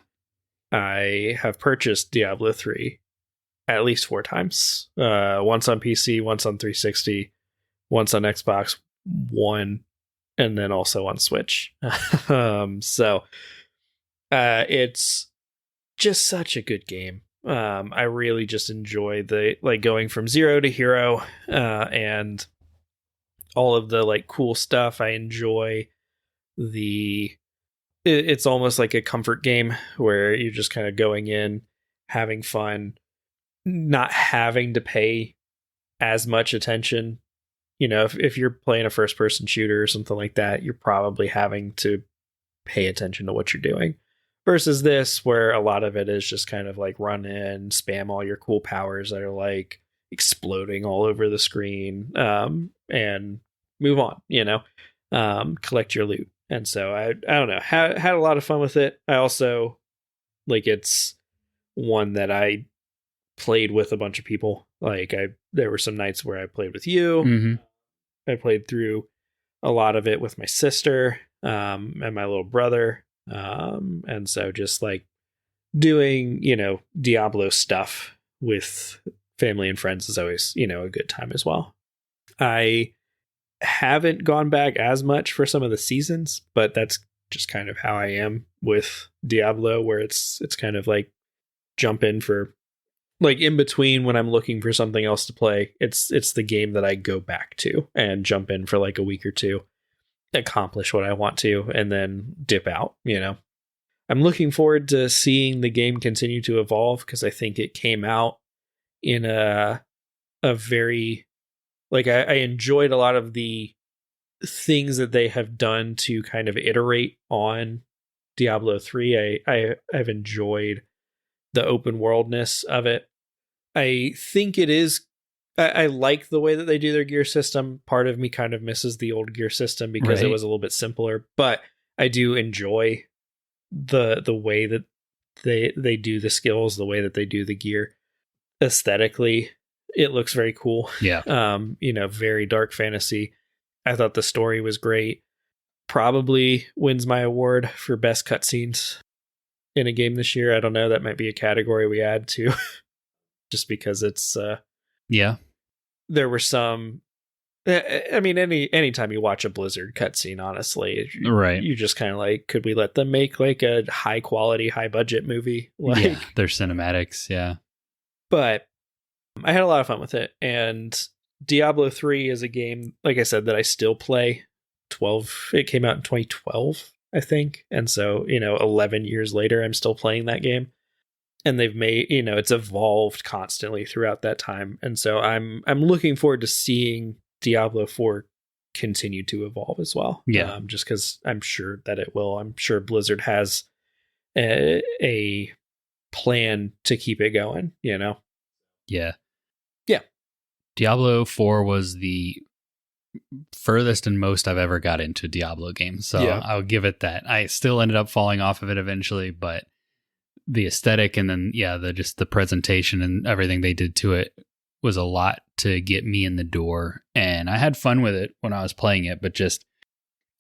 I have purchased Diablo 3 at least 4 times. Once on PC, once on 360, once on Xbox One, and then also on Switch. It's just such a good game. I really just enjoy the going from zero to hero and all of the cool stuff. I enjoy it's almost like a comfort game where you're just kind of going in, having fun, not having to pay as much attention. If you're playing a first person shooter or something like that, you're probably having to pay attention to what you're doing versus this, where a lot of it is just kind of like run in, spam all your cool powers that are like exploding all over the screen, and move on, collect your loot. And so I don't know, had a lot of fun with it. I also it's one that I played with a bunch of people. Like there were some nights where I played with you. Mm-hmm. I played through a lot of it with my sister and my little brother. And so just like doing, Diablo stuff with family and friends is always, a good time as well. I haven't gone back as much for some of the seasons, but that's just kind of how I am with Diablo, where it's kind of like jump in for like in between when I'm looking for something else to play. It's the game that I go back to and jump in for like a week or two, accomplish what I want to, and then dip out, I'm looking forward to seeing the game continue to evolve, because I think it came out in a very, like, I enjoyed a lot of the things that they have done to kind of iterate on Diablo 3. I've enjoyed the open worldness of it. I think it is, I like the way that they do their gear system. Part of me kind of misses the old gear system because it was a little bit simpler, but I do enjoy the way that they do the skills, the way that they do the gear. Aesthetically, it looks very cool. Yeah. Very dark fantasy. I thought the story was great. Probably wins my award for best cutscenes in a game this year. I don't know. That might be a category we add to, just because it's. Yeah. There were some. I mean, anytime you watch a Blizzard cutscene, honestly, right, you just kind of like, could we let them make like a high quality, high budget movie? Like, yeah, their cinematics, yeah. But I had a lot of fun with it, and Diablo 3 is a game, like I said, that I still play. It came out in 2012, I think, and so 11 years later, I'm still playing that game. And they've made, it's evolved constantly throughout that time, and so I'm looking forward to seeing Diablo 4 continue to evolve as well. Yeah. Just because I'm sure that it will. I'm sure Blizzard has a plan to keep it going, Yeah. Yeah. Diablo 4 was the furthest and most I've ever got into Diablo games. So yeah. I'll give it that. I still ended up falling off of it eventually, but the aesthetic and then, just the presentation and everything they did to it was a lot to get me in the door. And I had fun with it when I was playing it, but just,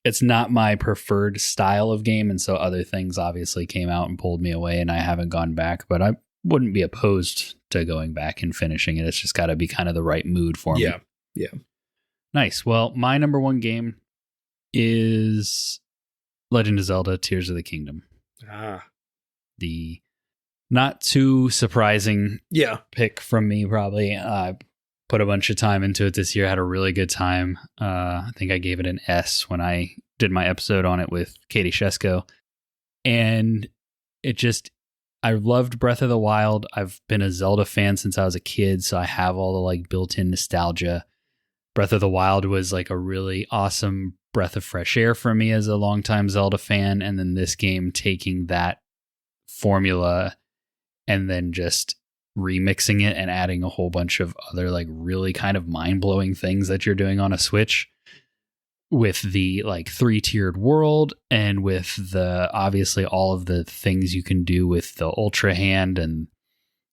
it's not my preferred style of game. And so other things obviously came out and pulled me away, and I haven't gone back, but I wouldn't be opposed to going back and finishing it. It's just got to be kind of the right mood for me. Yeah. Nice. Well, my number one game is Legend of Zelda Tears of the Kingdom. The not too surprising pick from me, probably. I put a bunch of time into it this year. Had a really good time. I think I gave it an S when I did my episode on it with Katie Shesko. And I loved Breath of the Wild. I've been a Zelda fan since I was a kid, so I have all the like built-in nostalgia. Breath of the Wild was like a really awesome breath of fresh air for me as a longtime Zelda fan. And then this game taking that formula and then just remixing it and adding a whole bunch of other like really kind of mind-blowing things that you're doing on a Switch, with the like 3-tiered world and with the obviously all of the things you can do with the Ultra Hand, and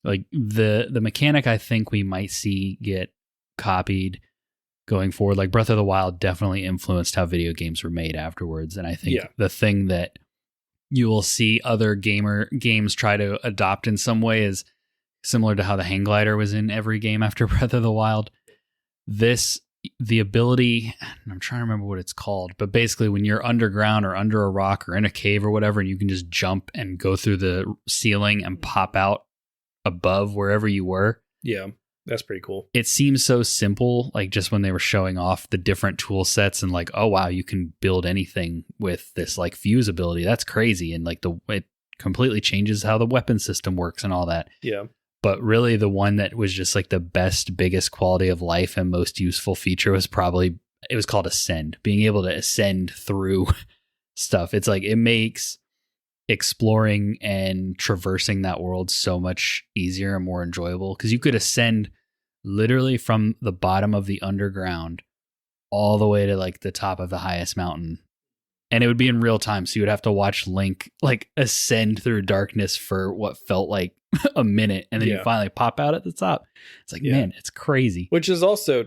like the mechanic I think we might see get copied going forward. Like Breath of the Wild definitely influenced how video games were made afterwards, and I think the thing that you will see other games try to adopt in some way is similar to how the hang glider was in every game after Breath of the Wild. The ability, I'm trying to remember what it's called, but basically when you're underground or under a rock or in a cave or whatever, and you can just jump and go through the ceiling and pop out above wherever you were. Yeah, that's pretty cool. It seems so simple, like just when they were showing off the different tool sets and like, oh wow, you can build anything with this like fuse ability. That's crazy. And like it completely changes how the weapon system works and all that. Yeah. But really the one that was just like the best, biggest quality of life and most useful feature was it was called Ascend. Being able to ascend through stuff. It's like, it makes exploring and traversing that world so much easier and more enjoyable, because you could ascend literally from the bottom of the underground all the way to like the top of the highest mountain And it would be in real time, so you would have to watch Link like ascend through darkness for what felt like a minute, and then you finally pop out at the top. It's like, man, it's crazy. Which is also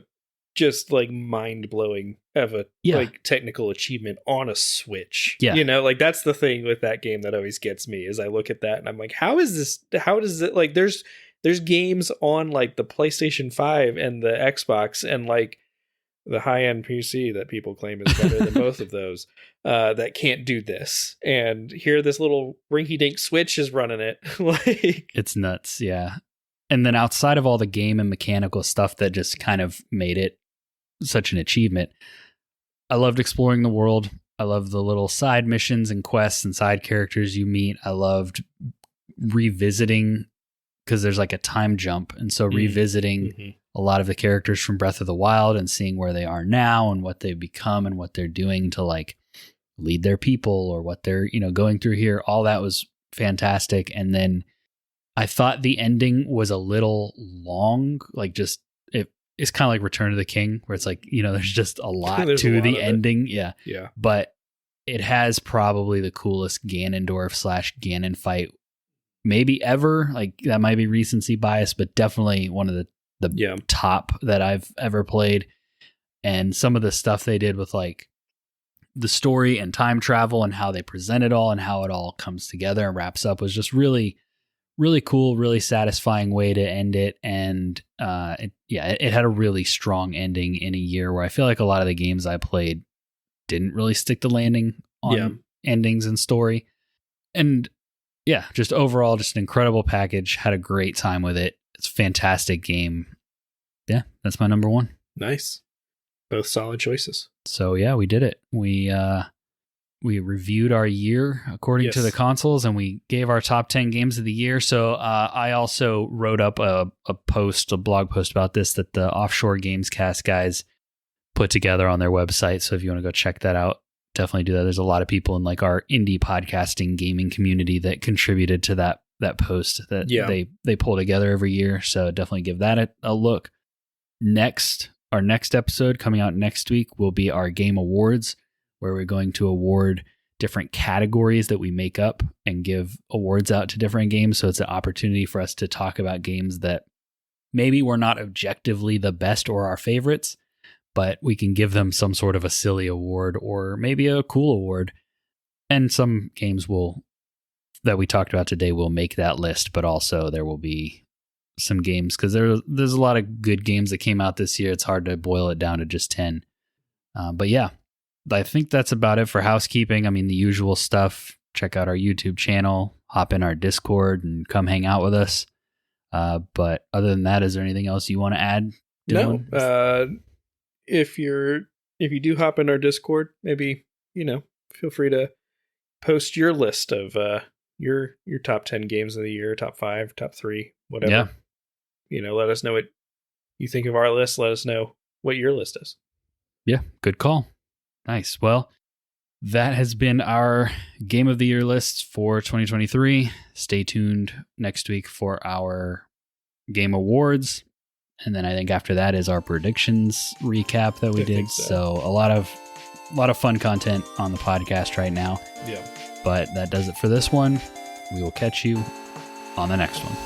just like mind-blowing of a like technical achievement on a Switch. Yeah. You know, like that's the thing with that game that always gets me is I look at that and I'm like, how does it like there's games on like the PlayStation 5 and the Xbox and like the high-end PC that people claim is better than both of those that can't do this. And here this little rinky-dink Switch is running it. Like it's nuts, yeah. And then outside of all the game and mechanical stuff that just kind of made it such an achievement, I loved exploring the world. I loved the little side missions and quests and side characters you meet. I loved revisiting because there's like a time jump. And so revisiting a lot of the characters from Breath of the Wild and seeing where they are now and what they've become and what they're doing to like lead their people or what they're, going through here. All that was fantastic. And then I thought the ending was a little long, like just it's kind of like Return of the King, where it's like, there's just a lot to the ending. Yeah. Yeah. But it has probably the coolest Ganondorf/Ganon fight maybe ever. Like that might be recency bias, but definitely one of the top that I've ever played. And some of the stuff they did with like the story and time travel and how they present it all and how it all comes together and wraps up was just really, really cool, really satisfying way to end it. And it had a really strong ending in a year where I feel like a lot of the games I played didn't really stick the landing on endings and story. And yeah, just overall, just an incredible package. Had a great time with it. It's a fantastic game. Yeah, that's my number one. Nice. Both solid choices. So yeah, we did it. We reviewed our year according to the consoles, and we gave our top 10 games of the year. So I also wrote up a blog post about this that the Offshore Games Cast guys put together on their website. So if you want to go check that out, definitely do that. There's a lot of people in like our indie podcasting gaming community that contributed to that post that they pull together every year. So definitely give that a look. Our next episode coming out next week will be our game awards, where we're going to award different categories that we make up and give awards out to different games. So it's an opportunity for us to talk about games that maybe were not objectively the best or our favorites, but we can give them some sort of a silly award or maybe a cool award. And some games that we talked about today will make that list, but also there will be some games because there's a lot of good games that came out this year. It's hard to boil it down to just 10. But yeah, I think that's about it for housekeeping. I mean, the usual stuff. Check out our YouTube channel, hop in our Discord, and come hang out with us. But other than that, is there anything else you want to add, Dylan? No. If you do hop in our Discord, maybe feel free to post your list of your top 10 games of the year, top 5, top 3, whatever. Yeah. Let us know what you think of our list. Let us know what your list is. Yeah, good call. Nice. Well, that has been our Game of the Year lists for 2023. Stay tuned next week for our Game Awards. And then I think after that is our predictions recap that we did. So a lot of fun content on the podcast right now. Yeah. But that does it for this one. We will catch you on the next one.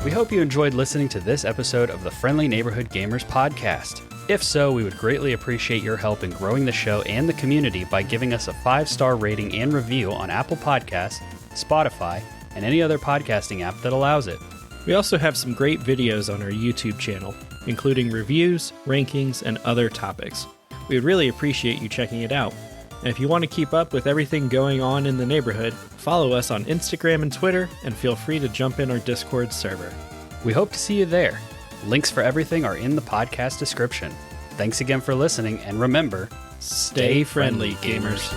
We hope you enjoyed listening to this episode of the Friendly Neighborhood Gamers podcast. If so, we would greatly appreciate your help in growing the show and the community by giving us a 5-star rating and review on Apple Podcasts, Spotify, and any other podcasting app that allows it. We also have some great videos on our YouTube channel, including reviews, rankings, and other topics. We would really appreciate you checking it out. And if you want to keep up with everything going on in the neighborhood, follow us on Instagram and Twitter, and feel free to jump in our Discord server. We hope to see you there. Links for everything are in the podcast description. Thanks again for listening, and remember, stay friendly, gamers.